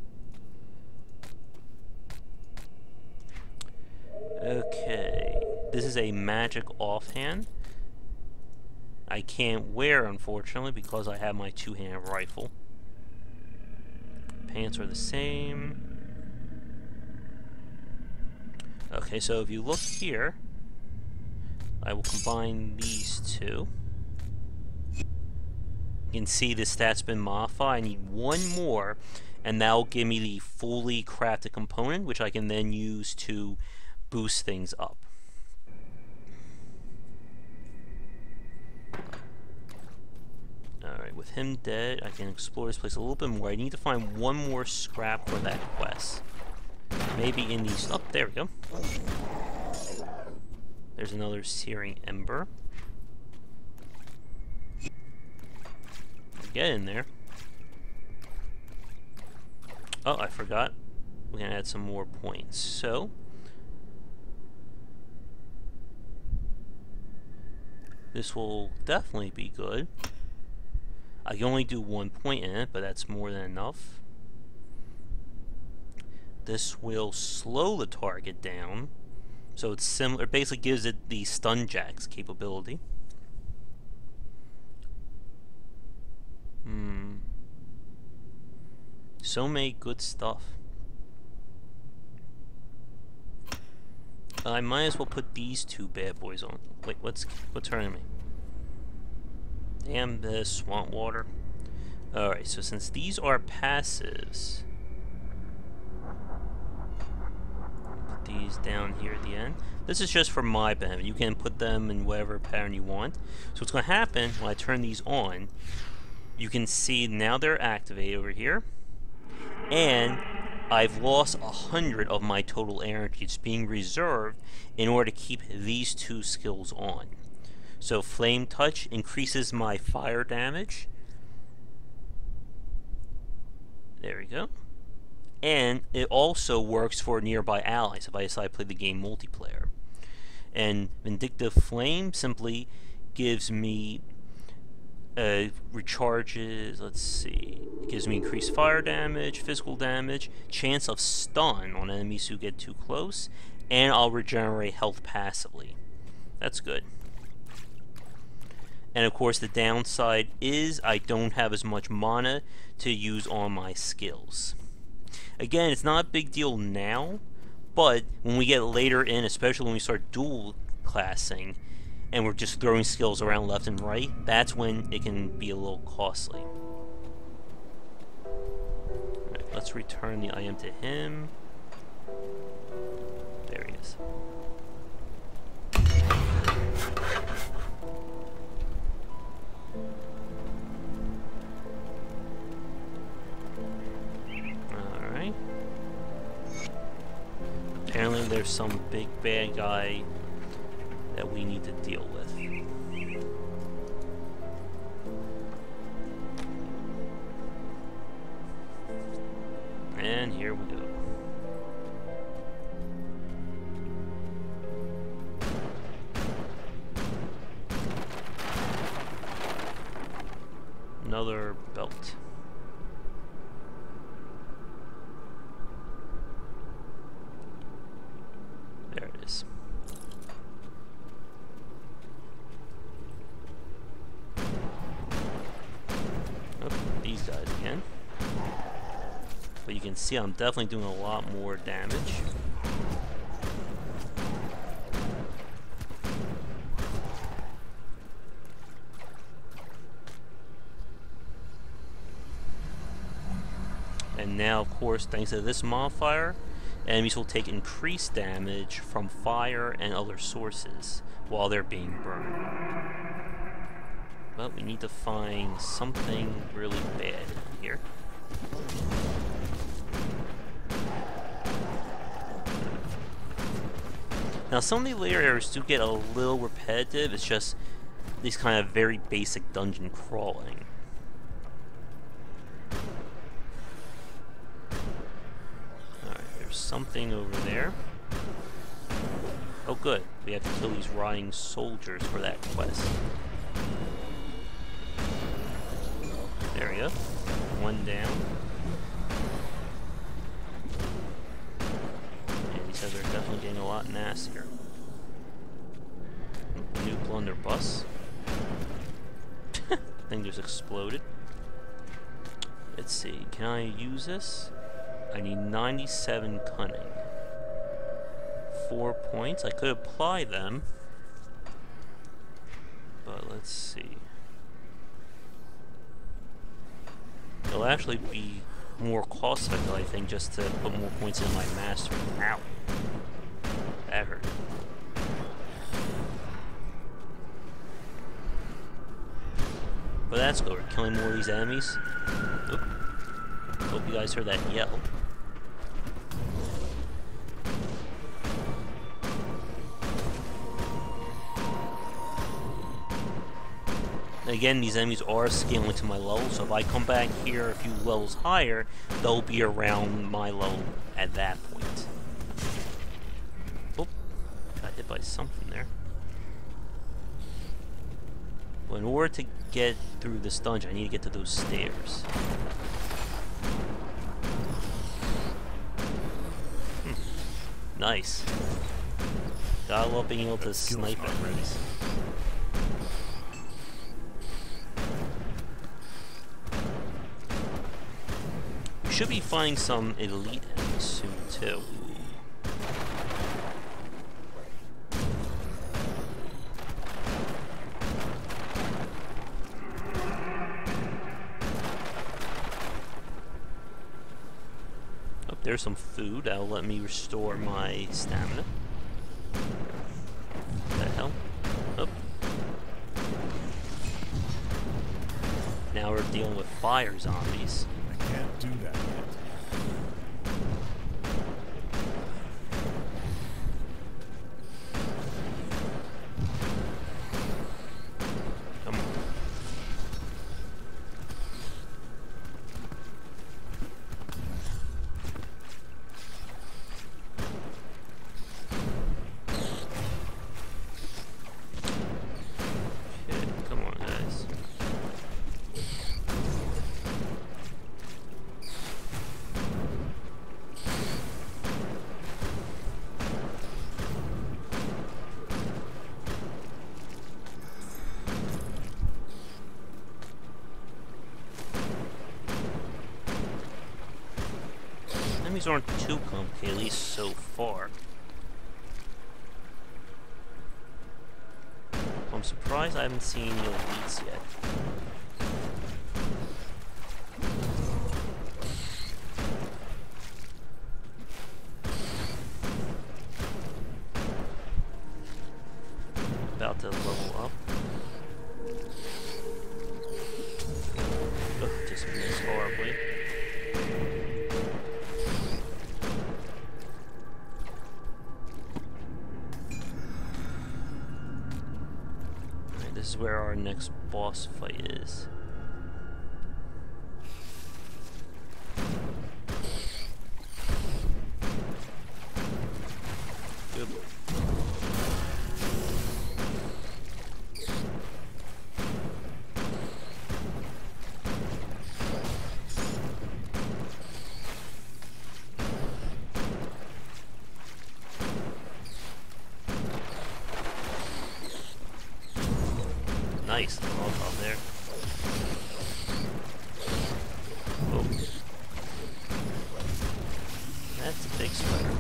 Okay. This is a magic offhand. I can't wear, unfortunately, because I have my two-hand rifle. Pants are the same. Okay, so if you look here, I will combine these two. You can see the stats been modified. I need one more, and that will give me the fully crafted component, which I can then use to boost things up. Alright, with him dead, I can explore this place a little bit more. I need to find one more scrap for that quest. Maybe in these... Oh, there we go. There's another searing ember. Get in there. Oh, I forgot. We're gonna add some more points. So... this will definitely be good. I can only do 1 point in it, but that's more than enough. This will slow the target down, so it's similar. It basically gives it the stun jacks capability. So many good stuff. I might as well put these two bad boys on. Wait, what's hurting me? Damn this swamp water. Alright, so since these are passives, put these down here at the end. This is just for my benefit. You can put them in whatever pattern you want. So what's going to happen when I turn these on, you can see now they're activated over here. And I've lost 100 of my total energy. It's being reserved in order to keep these two skills on. So Flame Touch increases my fire damage. There we go. And it also works for nearby allies if I decide to play the game multiplayer. And Vindictive Flame simply gives me recharges, let's see, it gives me increased fire damage, physical damage, chance of stun on enemies who get too close, and I'll regenerate health passively. That's good. And of course the downside is I don't have as much mana to use on my skills. Again, it's not a big deal now, but when we get later in, especially when we start dual classing, and we're just throwing skills around left and right, that's when it can be a little costly. let's return the item to him. There he is. Alright. Apparently there's some big bad guy that we need to deal with. And here we go. Another belt. There it is. Oh, these guys again. But you can see I'm definitely doing a lot more damage. And now, of course, thanks to this modifier, enemies will take increased damage from fire and other sources while they're being burned. But we need to find something really bad here. Now, some of the later areas do get a little repetitive. It's just these kind of very basic dungeon crawling. Alright, there's something over there. Oh, good. We have to kill these rotting soldiers for that quest. There we go. One down. These guys are definitely getting a lot nastier. New blunderbuss. Thing just exploded. Let's see, can I use this? I need 97 cunning. 4 points. I could apply them. But let's see. It'll actually be more cost effective, I think, just to put more points in my master. Ow. That hurt. But that's good. We're killing more of these enemies. Oop. Hope you guys heard that yell. Again, these enemies are scaling to my level, so if I come back here a few levels higher, they'll be around my level at that point. Oop, got hit by something there. Well, in order to get through this dungeon, I need to get to those stairs. Nice. Gotta love being able to snipe enemies. Should be finding some elite enemies soon too. Oh, there's some food that'll let me restore my stamina. What the hell? Oh. Now we're dealing with fire zombies. Can't do that yet. Come on. Shit, come on, guys. Enemies aren't too complicated, at least so far. I'm surprised I haven't seen any elites yet. next boss fight is. Good. Nice, all up there. Oh. That's a big spider.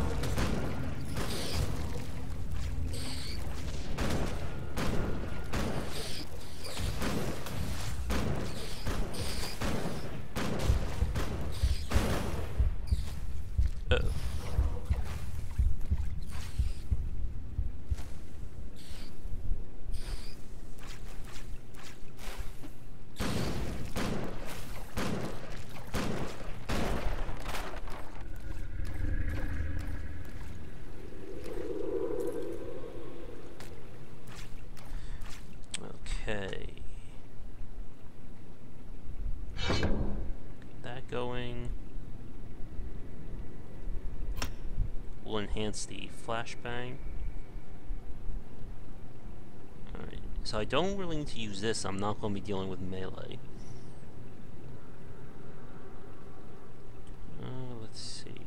Uh-oh. Okay. Get that going. Will enhance the flashbang. Alright, so I don't really need to use this. I'm not going to be dealing with melee. Let's see.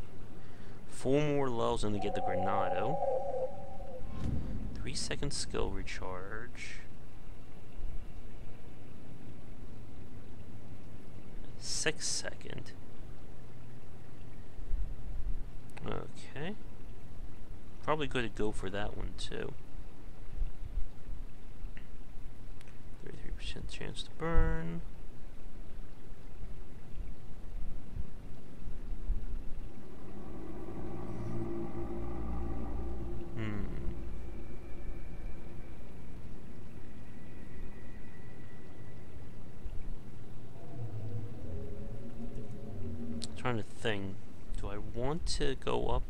4 more levels and to get the Granado. 3-second skill recharge. 6-second. Okay. Probably good to go for that one too. 33% chance to burn. Trying to think. Do I want to go up?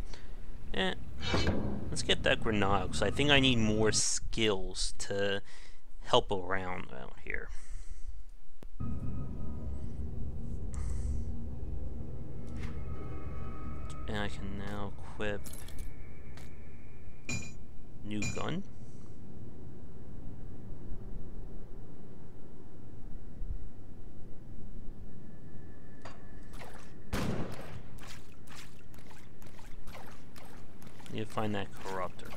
Let's get that Granada, because I think I need more skills to help around out here. And I can now equip new gun. Need to find that corruptor.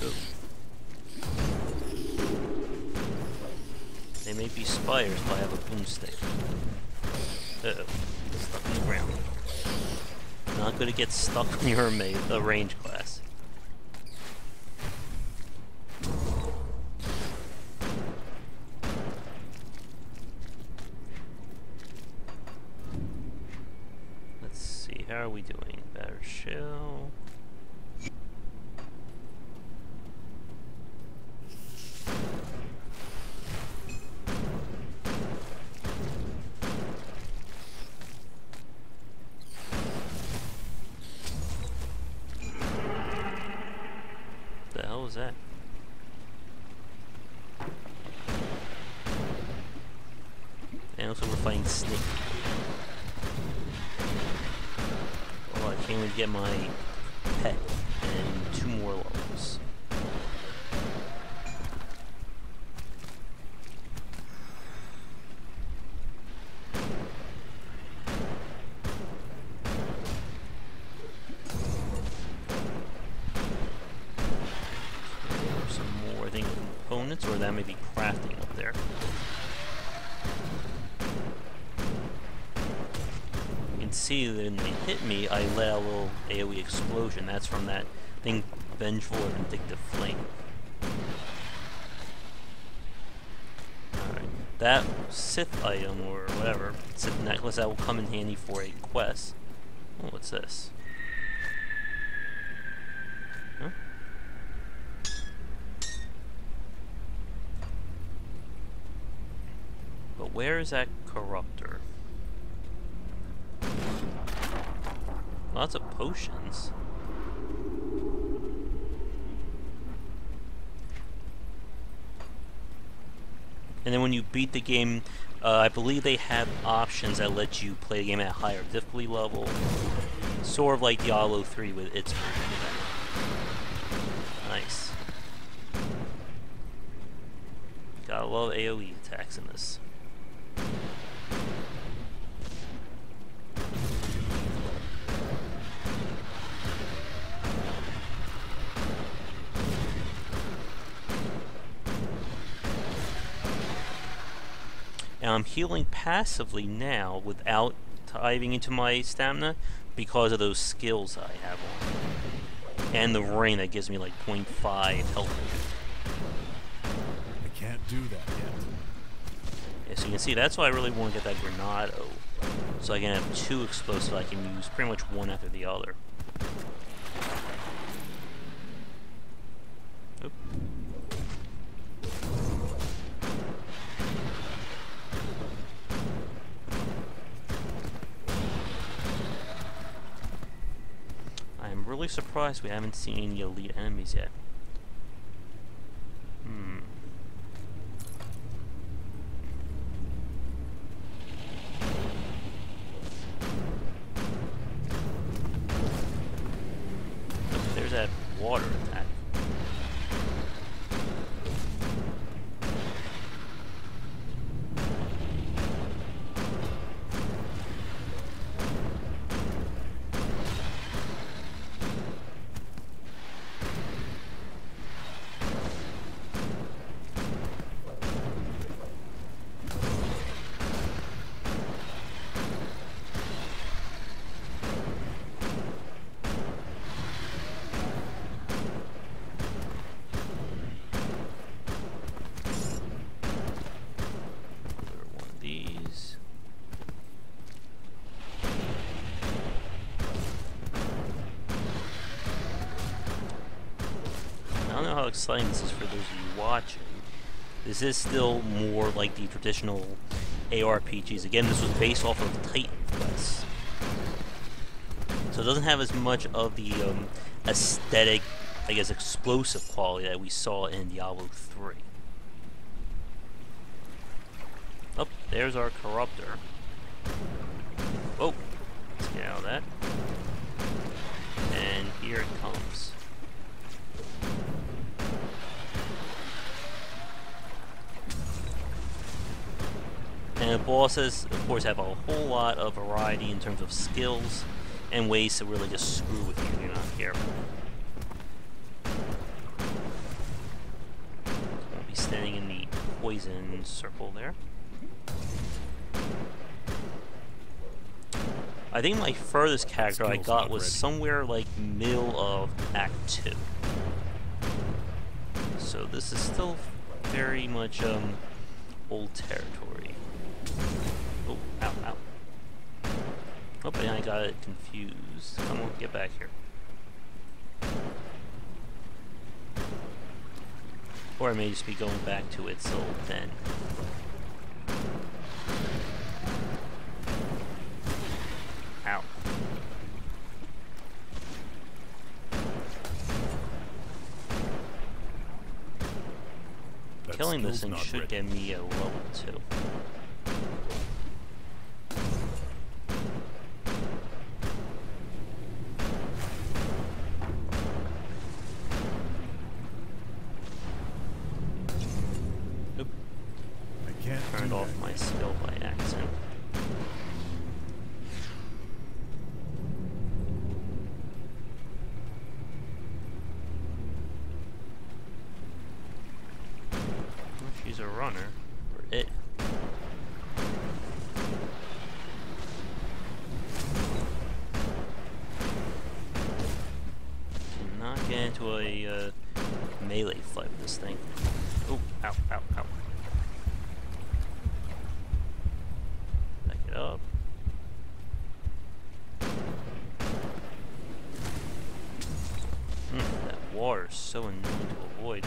Ooh. They may be spiders, but I have a boomstick. Uh-oh. Stuck in the ground. Not gonna get stuck when you're a range class. How are we doing? Better shell. What the hell was that? And also we're fighting Snake. Oh, I can't even get my pet and 2 more levels. Some more, I think, components, or that may be crafting up there. See that when they hit me, I let out a little AoE explosion. That's from that thing, Vengeful or Vindictive Flame. Alright. That Sith item, or whatever, Sith necklace, that will come in handy for a quest. Oh, what's this? Huh? But where is that corruptor? Lots of potions. And then when you beat the game, I believe they have options that let you play the game at a higher difficulty level. Sort of like Diablo 3 with its version of that. Nice. Gotta love AoE attacks in this. And I'm healing passively now without diving into my stamina because of those skills I have on. And the ring that gives me like 0.5 health. I can't do that yet. Yeah, so you can see that's why I really want to get that Granado. So I can have two explosives I can use pretty much one after the other. Oop. I'm really surprised we haven't seen any elite enemies yet. There's that water attack. I don't know how exciting this is for those of you watching. This is still more like the traditional ARPGs. Again, this was based off of Titan Quest. So it doesn't have as much of the aesthetic, I guess, explosive quality that we saw in Diablo 3. Oh, there's our Corruptor. Oh, let's get out of that. And here it comes. And the bosses, of course, have a whole lot of variety in terms of skills and ways to really just screw with you if you're not careful. Won't be standing in the poison circle there. I think my furthest character I got was somewhere like middle of Act 2. So this is still very much old territory. Oh, ow, ow. Oh, and I got it confused. Come on, get back here. Or I may just be going back to its old den. Ow. Killing this thing should get me a level 2. Oop. I can't turned off my skill by accident. She's a runner, or it. Cannot get into a melee fight with this thing. Oh, ow, ow, ow. Back it up. That water is so annoying to avoid.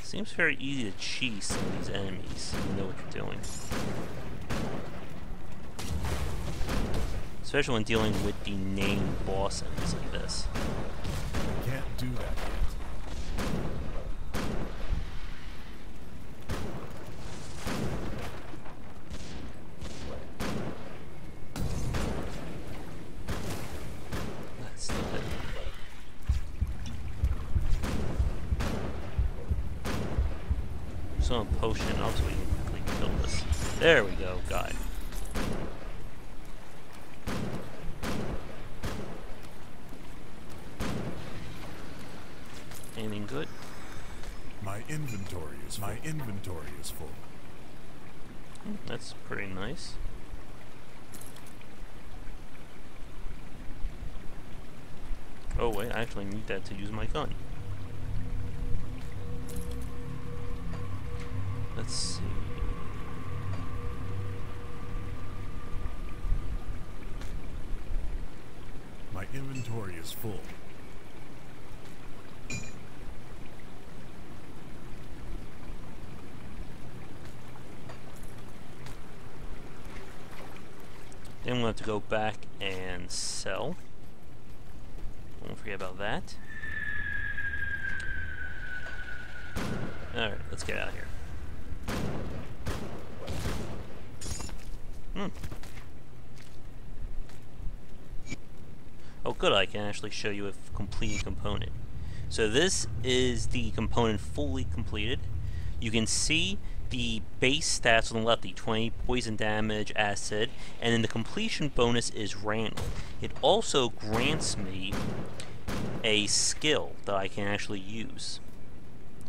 Seems very easy to cheese some of these enemies if you know what you're doing. especially when dealing with the named boss enemies like this. I can't do that yet. That's stupid. Some potion up so we can kill this. There we go, got it. Anything good? My inventory is full. That's pretty nice. Oh wait, I actually need that to use my gun. Let's see. My inventory is full. Then we'll have to go back and sell. Don't forget about that. Alright, let's get out of here. Oh good, I can actually show you a completed component. So this is the component fully completed. You can see the base stats on the left, the 20 poison damage, acid, and then the completion bonus is random. It also grants me a skill that I can actually use.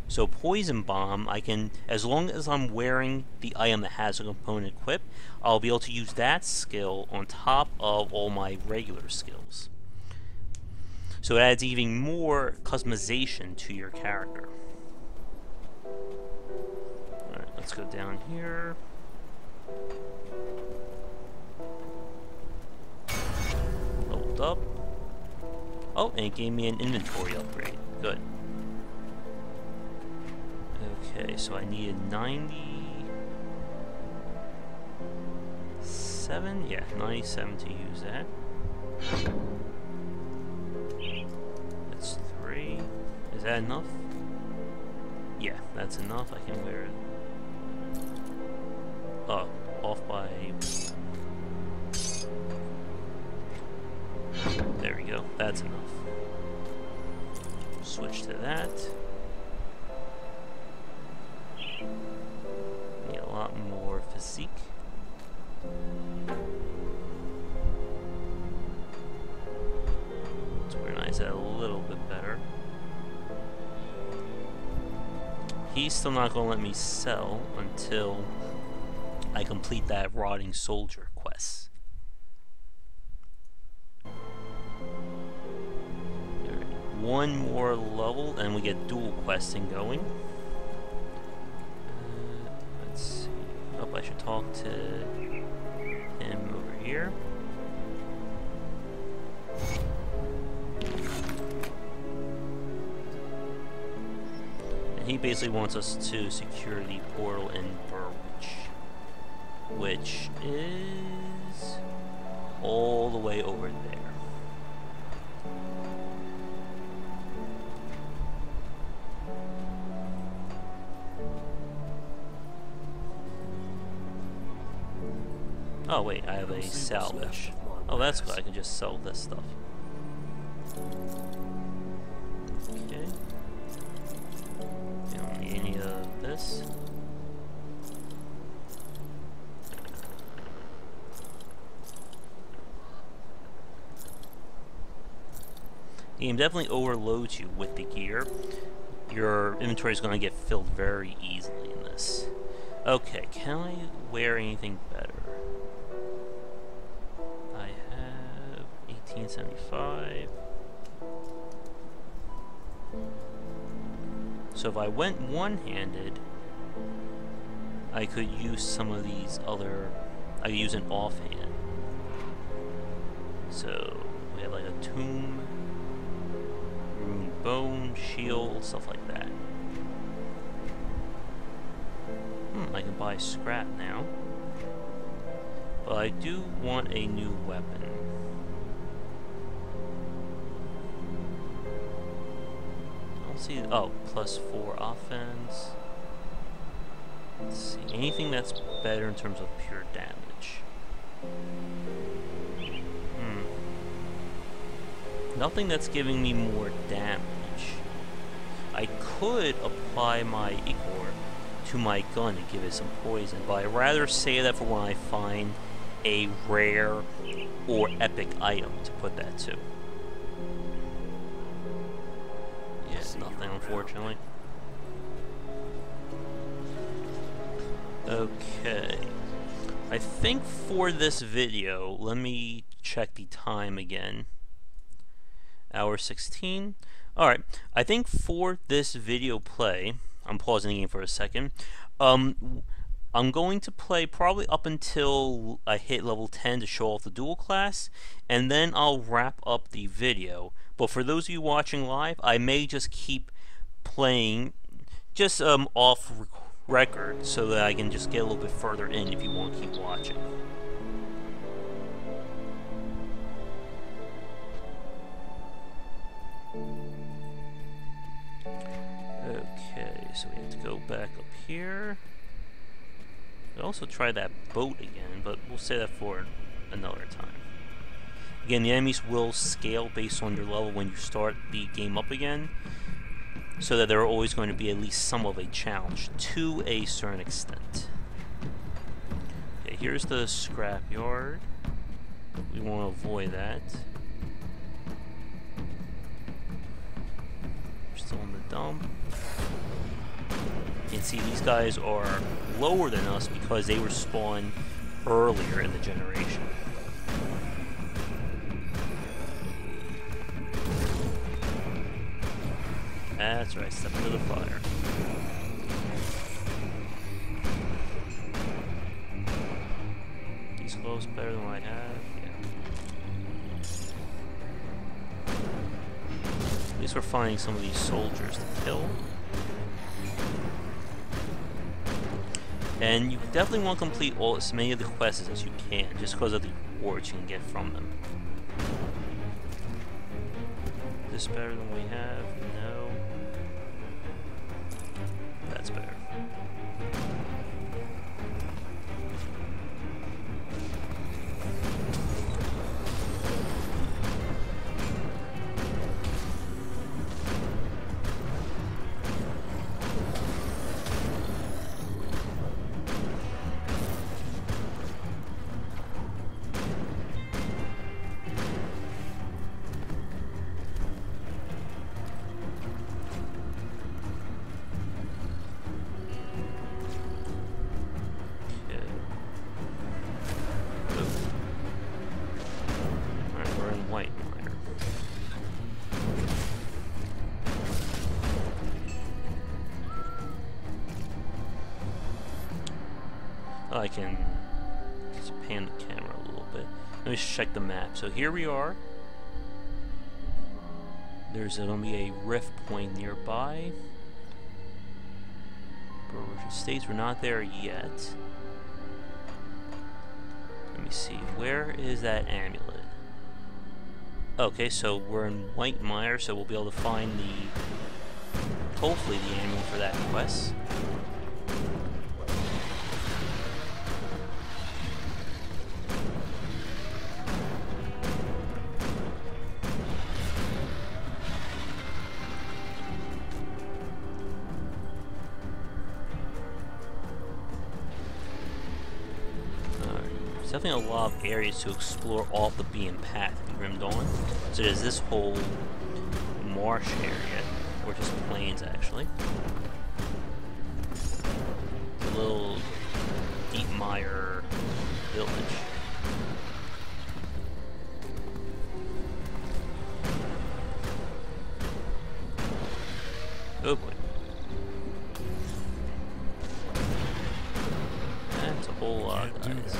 So poison bomb, I can, as long as I'm wearing the item that has a component equipped, I'll be able to use that skill on top of all my regular skills. So it adds even more customization to your character. Alright, let's go down here. Leveled up. Oh, and it gave me an inventory upgrade. Good. Okay, so I needed 97? Yeah, 97 to use that. That's 3. Is that enough? Yeah, that's enough. I can wear it. Oh, off by... There we go. That's enough. Switch to that. Need a lot more physique. Let's organize that a little bit better. He's still not going to let me sell until I complete that Rotting Soldier quest. One more level and we get dual questing going. Let's see. Oh, I should talk to him over here. And he basically wants us to secure the portal in Burwich, which is all the way over there. Oh wait, I have a salvage. Oh, that's good. I can just sell this stuff. Okay. I don't need any of this. The game definitely overloads you with the gear. Your inventory is going to get filled very easily in this. Okay, can I wear anything better? 1875. So if I went one-handed, I could use some of these other... I could use an offhand. So we have like a tomb, rune bone, shield, stuff like that. I can buy scrap now. But I do want a new weapon. Let's see. Oh, +4 offense. Let's see. Anything that's better in terms of pure damage. Nothing that's giving me more damage. I could apply my Ichor to my gun and give it some poison, but I'd rather save that for when I find a rare or epic item to put that to. Yeah, nothing, unfortunately. Okay. I think for this video, let me check the time again. Hour 16. Alright, I think for this video play, I'm pausing the game for a second, I'm going to play probably up until I hit level 10 to show off the dual class, and then I'll wrap up the video. But for those of you watching live, I may just keep playing just off record so that I can just get a little bit further in if you want to keep watching. Okay, so we have to go back up here. We'll also try that boat again, but we'll say that for another time. Again, the enemies will scale based on your level when you start the game up again, so that there are always going to be at least some of a challenge to a certain extent. Okay, here's the scrapyard. We want to avoid that. We're still in the dump. You can see these guys are lower than us because they were spawned earlier in the generation. That's right, step into the fire. These close better than what I have, yeah. At least we're finding some of these soldiers to kill. And you definitely want to complete as many of the quests as you can, just because of the rewards you can get from them. Is this better than we have? No. That's better. I can just pan the camera a little bit. Let me just check the map. So here we are. There's going to be a rift point nearby. Berwick Estates, we're not there yet. Let me see. Where is that amulet? Okay, so we're in White Mire, so we'll be able to find the, hopefully, the amulet for that quest. There's definitely a lot of areas to explore off the beaten path in Grim Dawn. So there's this whole marsh area, or just plains actually. A little deep mire village. Oh boy. That's a whole lot of guys.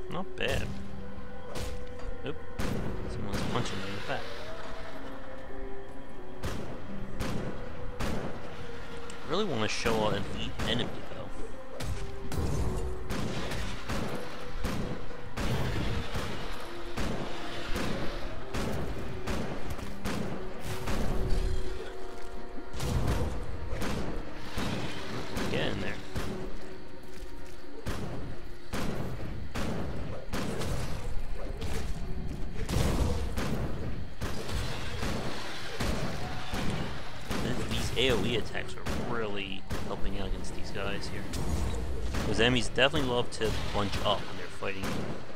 Not bad. want to show an elite enemy, though. Get in there. AoE attacks are really helping out against these guys here. Because enemies definitely love to bunch up when they're fighting,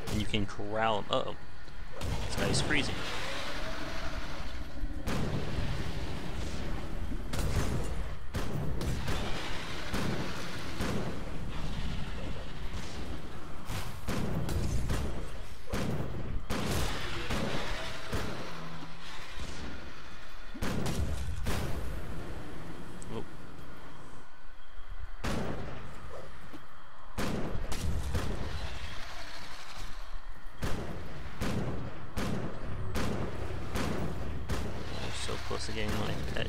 and you can corral them. Uh-oh. This guy's freezing. Close to getting my pet.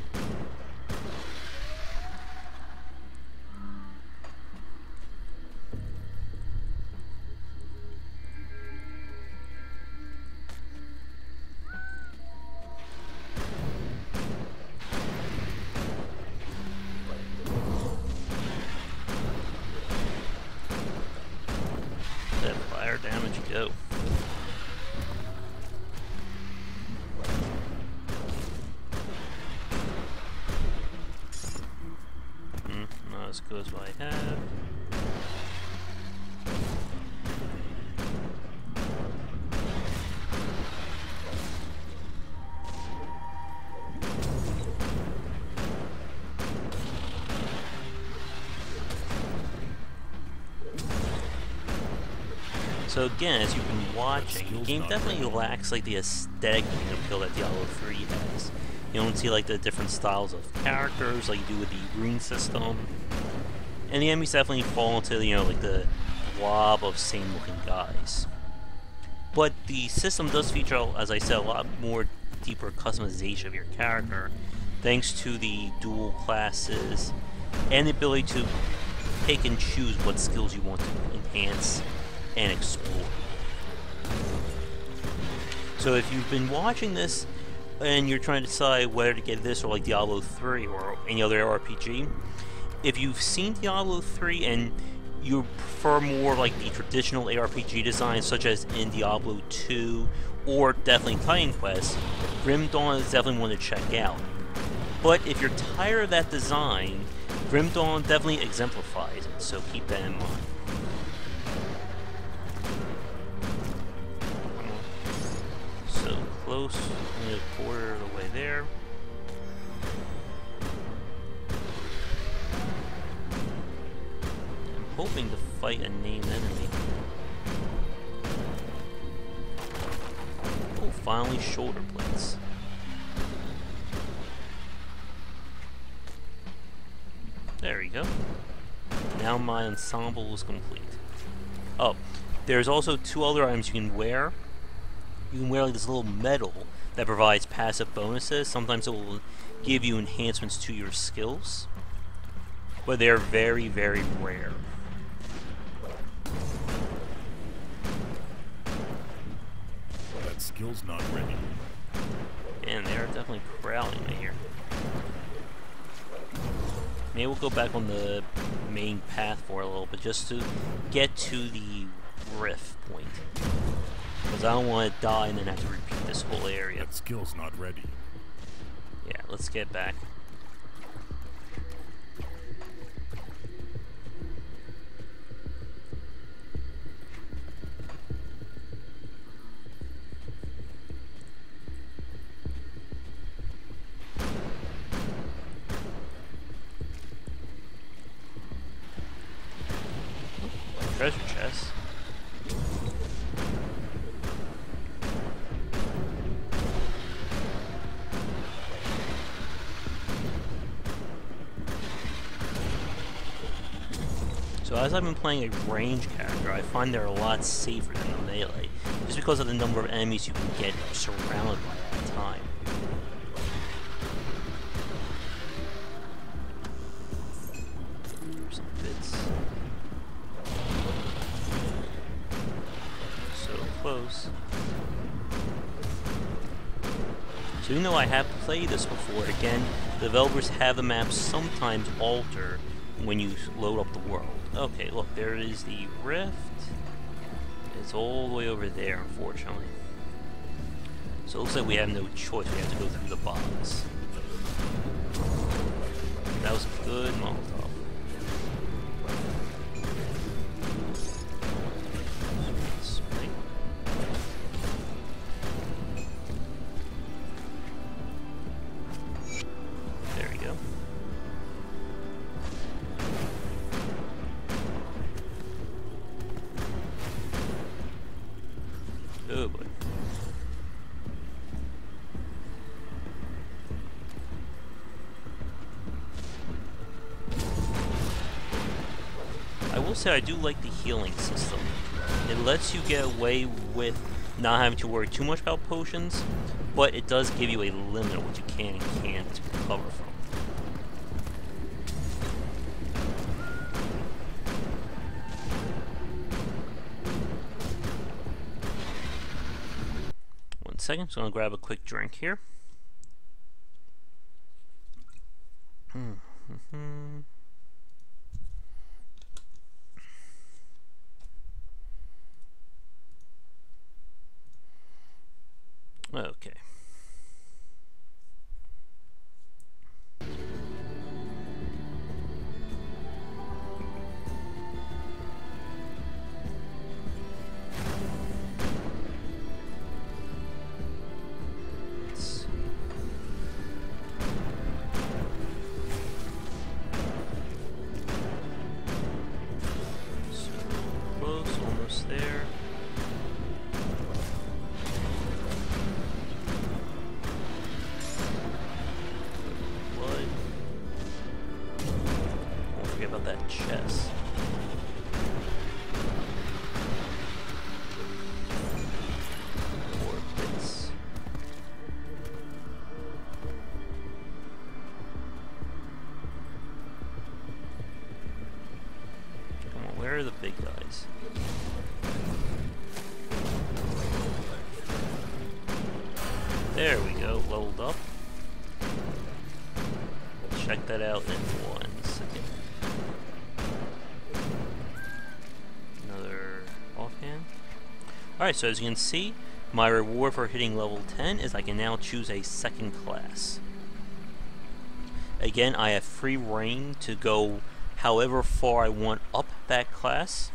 Let fire damage go. As good as what I have. So again, as you've been watching, the game definitely lacks like the aesthetic appeal that Diablo 3 has. You don't see like the different styles of characters like you do with the rune system. And the enemies definitely fall into, you know, like the blob of same-looking guys. But the system does feature, as I said, a lot more deeper customization of your character, thanks to the dual classes and the ability to pick and choose what skills you want to enhance and explore. So if you've been watching this and you're trying to decide whether to get this or like Diablo 3 or any other RPG, if you've seen Diablo 3 and you prefer more like the traditional ARPG design, such as in Diablo 2 or definitely Titan Quest, Grim Dawn is definitely one to check out. But if you're tired of that design, Grim Dawn definitely exemplifies it, so keep that in mind. So close, only a quarter of the way there. Hoping to fight a named enemy. Oh, finally shoulder blades. There we go. Now my ensemble is complete. Oh, there's also two other items you can wear. You can wear like this little medal that provides passive bonuses. Sometimes it will give you enhancements to your skills, but they're very, very rare. Skill's not ready. And they're definitely corralling me here. Maybe we'll go back on the main path for a little bit just to get to the rift point. Because I don't want to die and then have to repeat this whole area. That skill's not ready. Yeah, let's get back. Treasure chest. So as I've been playing a range character, I find they're a lot safer than the melee, just because of the number of enemies you can get surrounded by at a time. close. So even though I have played this before, again, the developers have the maps sometimes alter when you load up the world. Okay, look, there is the rift. It's all the way over there, unfortunately. So it looks like we have no choice. We have to go through the box. That was a good Molotov. There we go. Oh boy. I will say I do like the healing system. It lets you get away with not having to worry too much about potions, but it does give you a limit of what you can and can't recover from. One second, just gonna grab a quick drink here. Okay. There. Blood. Don't forget about that chest. More bits. Come on, where are the big guys? There we go, leveled up. Check that out in 1 second. Another offhand. Alright, so as you can see, my reward for hitting level 10 is I can now choose a second class. Again, I have free reign to go however far I want up that class,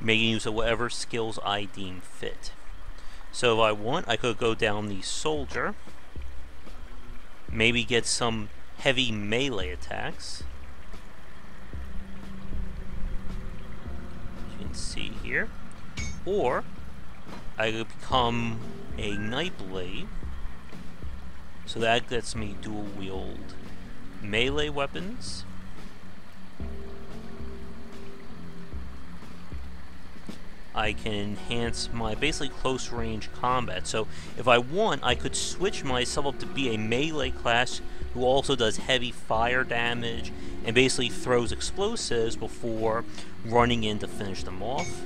making use of whatever skills I deem fit. So if I want, I could go down the soldier, maybe get some heavy melee attacks. As you can see here. Or I could become a Nightblade, so that lets me dual wield melee weapons. I can enhance my basically close range combat. So if I want, I could switch myself up to be a melee class who also does heavy fire damage and basically throws explosives before running in to finish them off.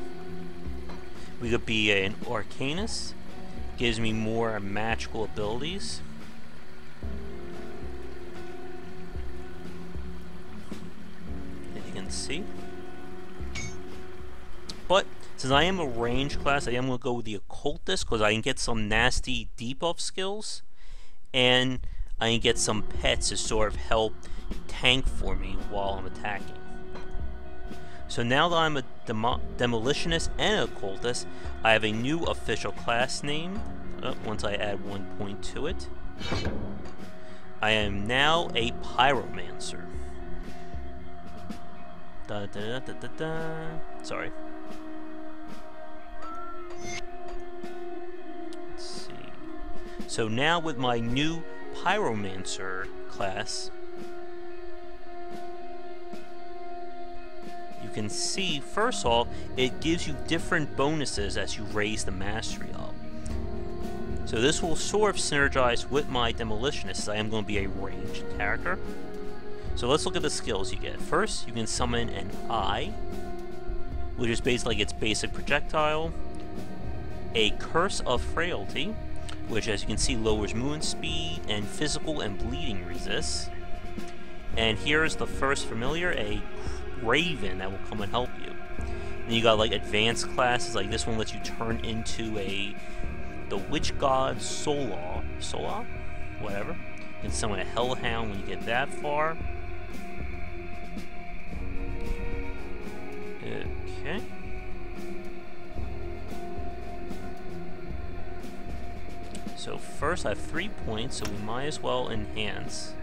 We could be an Arcanist, gives me more magical abilities. As you can see. But since I am a range class, I am going to go with the Occultist because I can get some nasty debuff skills, and I can get some pets to sort of help tank for me while I'm attacking. So now that I'm a Demolitionist and an Occultist, I have a new official class name, once I add 1 point to it. I am now a Pyromancer. Sorry. Let's see. So now with my new Pyromancer class, you can see, first off, it gives you different bonuses as you raise the mastery up. So this will sort of synergize with my Demolitionist, as I am going to be a ranged character. So let's look at the skills you get. First, you can summon an Eye, which is basically like its basic projectile. a Curse of Frailty, which, as you can see, lowers movement speed and physical and bleeding resists. And here is the first familiar, a Raven that will come and help you. And you got like advanced classes, like this one lets you turn into the Witch God Sola, whatever. You can summon a Hellhound when you get that far. Okay. So first I have 3 points, so we might as well enhance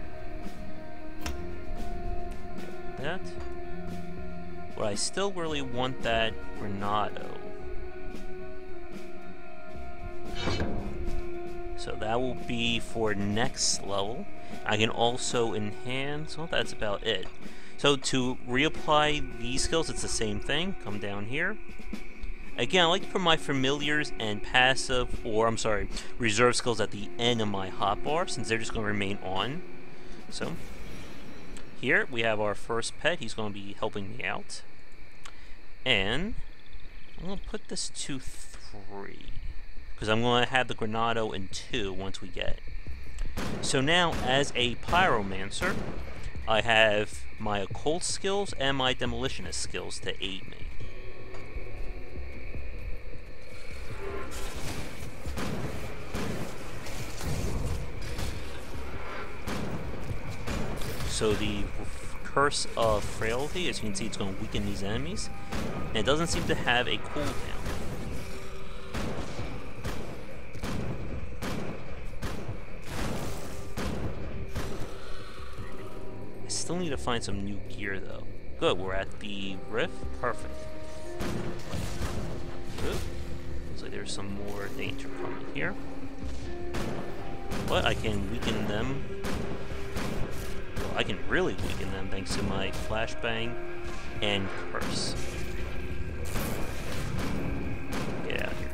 that. But I still really want that Granado. So that will be for next level. I can also enhance, well, that's about it. So to reapply these skills, it's the same thing. Come down here. Again, I like to put my familiars and passive, or I'm sorry, reserve skills at the end of my hotbar, since they're just going to remain on. So here we have our first pet. He's going to be helping me out. And I'm going to put this to 3. Because I'm going to have the Granado in 2 once we get it. So now, as a Pyromancer, I have my Occult skills and my Demolitionist skills to aid me. So the Curse of Frailty, as you can see, it's going to weaken these enemies. And it doesn't seem to have a cooldown. I still need to find some new gear, though. Good, we're at the Rift. Perfect. Good. Looks like there's some more danger coming here. But I can weaken them. I can really weaken them thanks to my Flashbang and Curse. Get out of here.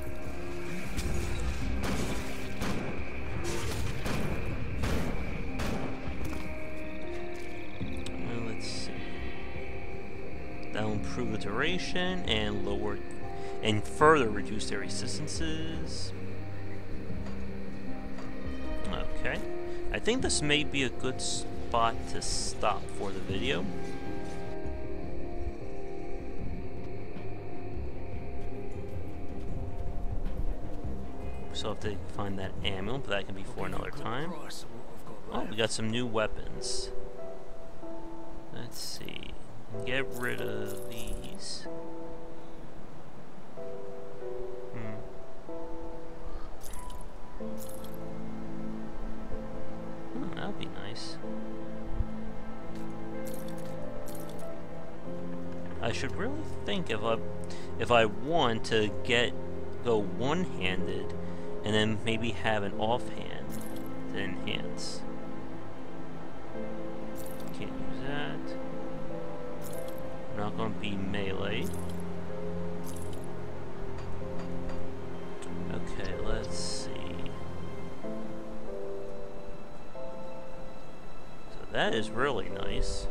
Well, let's see. That'll improve the duration and lower and further reduce their resistances. Okay. I think this may be a good spot to stop for the video. So I have to find that ammo, but that can be for another time. Oh, we got some new weapons. Let's see. Get rid of these. Oh, that'd be nice. I should really think if I want to go one-handed and then maybe have an offhand to enhance. Can't use that. Not going to be melee. Okay, let's see. So that is really nice.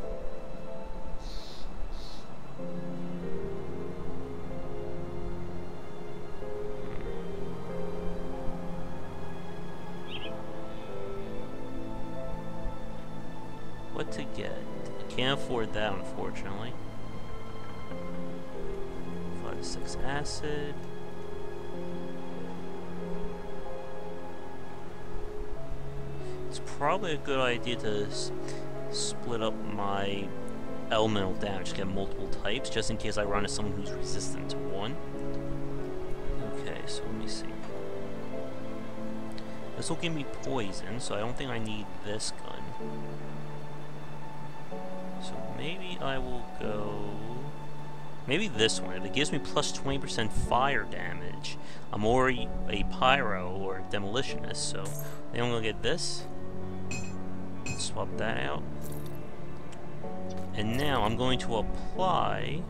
What to get? I can't afford that, unfortunately. 5 to 6 acid. It's probably a good idea to split up my elemental damage to get multiple types, just in case I run into someone who's resistant to one. Okay, so let me see. This will give me poison, so I don't think I need this gun. So maybe I will go... maybe this one. If it gives me plus 20% fire damage, I'm already a pyro or demolitionist, so then I'm going to get this. Swap that out. And now I'm going to apply...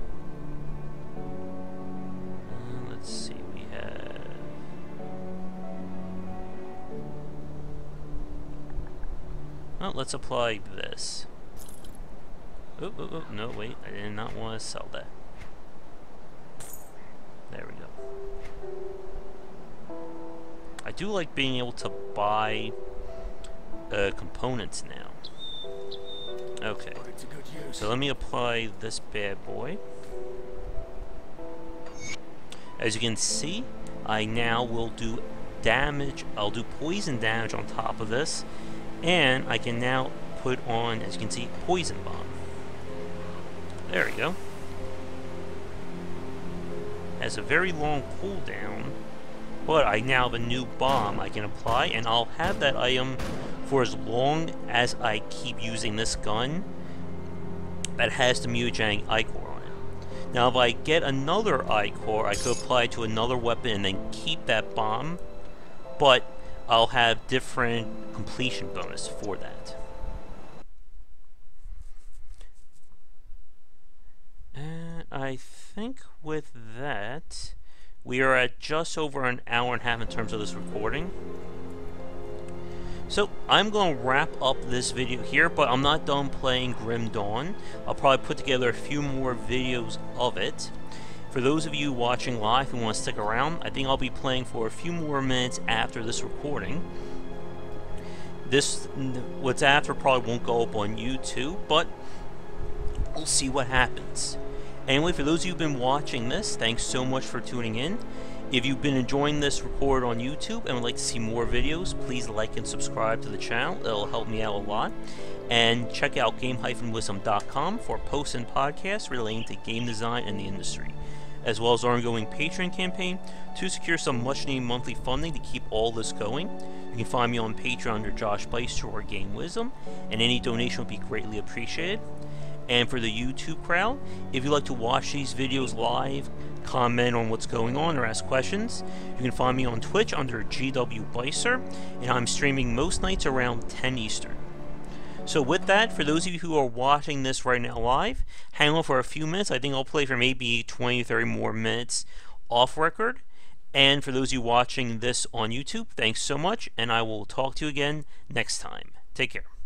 let's see, we have... well, let's apply this. Oh, no, wait, I did not want to sell that. There we go. do like being able to buy components now. Okay, Put it to good use. so let me apply this bad boy. As you can see, I now will do damage. I'll do poison damage on top of this, and I can now put on, as you can see, poison bomb. There we go. Has a very long cooldown, but I now have a new bomb I can apply, and I'll have that item for as long as I keep using this gun that has the mutagenic ichor on it. Now if I get another ichor, I could apply it to another weapon and then keep that bomb, but I'll have different completion bonus for that. And I think with that, we are at just over an hour and a half in terms of this recording. So I'm going to wrap up this video here, but I'm not done playing Grim Dawn. I'll probably put together a few more videos of it. For those of you watching live who want to stick around, I think I'll be playing for a few more minutes after this recording. What's after probably won't go up on YouTube, but we'll see what happens. Anyway, for those of you who've been watching this, thanks so much for tuning in. If you've been enjoying this record on YouTube and would like to see more videos, please like and subscribe to the channel. It'll help me out a lot. And check out game-wisdom.com for posts and podcasts relating to game design and the industry, as well as our ongoing Patreon campaign to secure some much-needed monthly funding to keep all this going. You can find me on Patreon under Josh Beister or Game Wisdom, and any donation would be greatly appreciated. And for the YouTube crowd, if you'd like to watch these videos live, comment on what's going on, or ask questions, you can find me on Twitch under GW Beister, and I'm streaming most nights around 10 Eastern. So with that, for those of you who are watching this right now live, hang on for a few minutes. I think I'll play for maybe 20-30 more minutes off record. And for those of you watching this on YouTube, thanks so much, and I will talk to you again next time. Take care.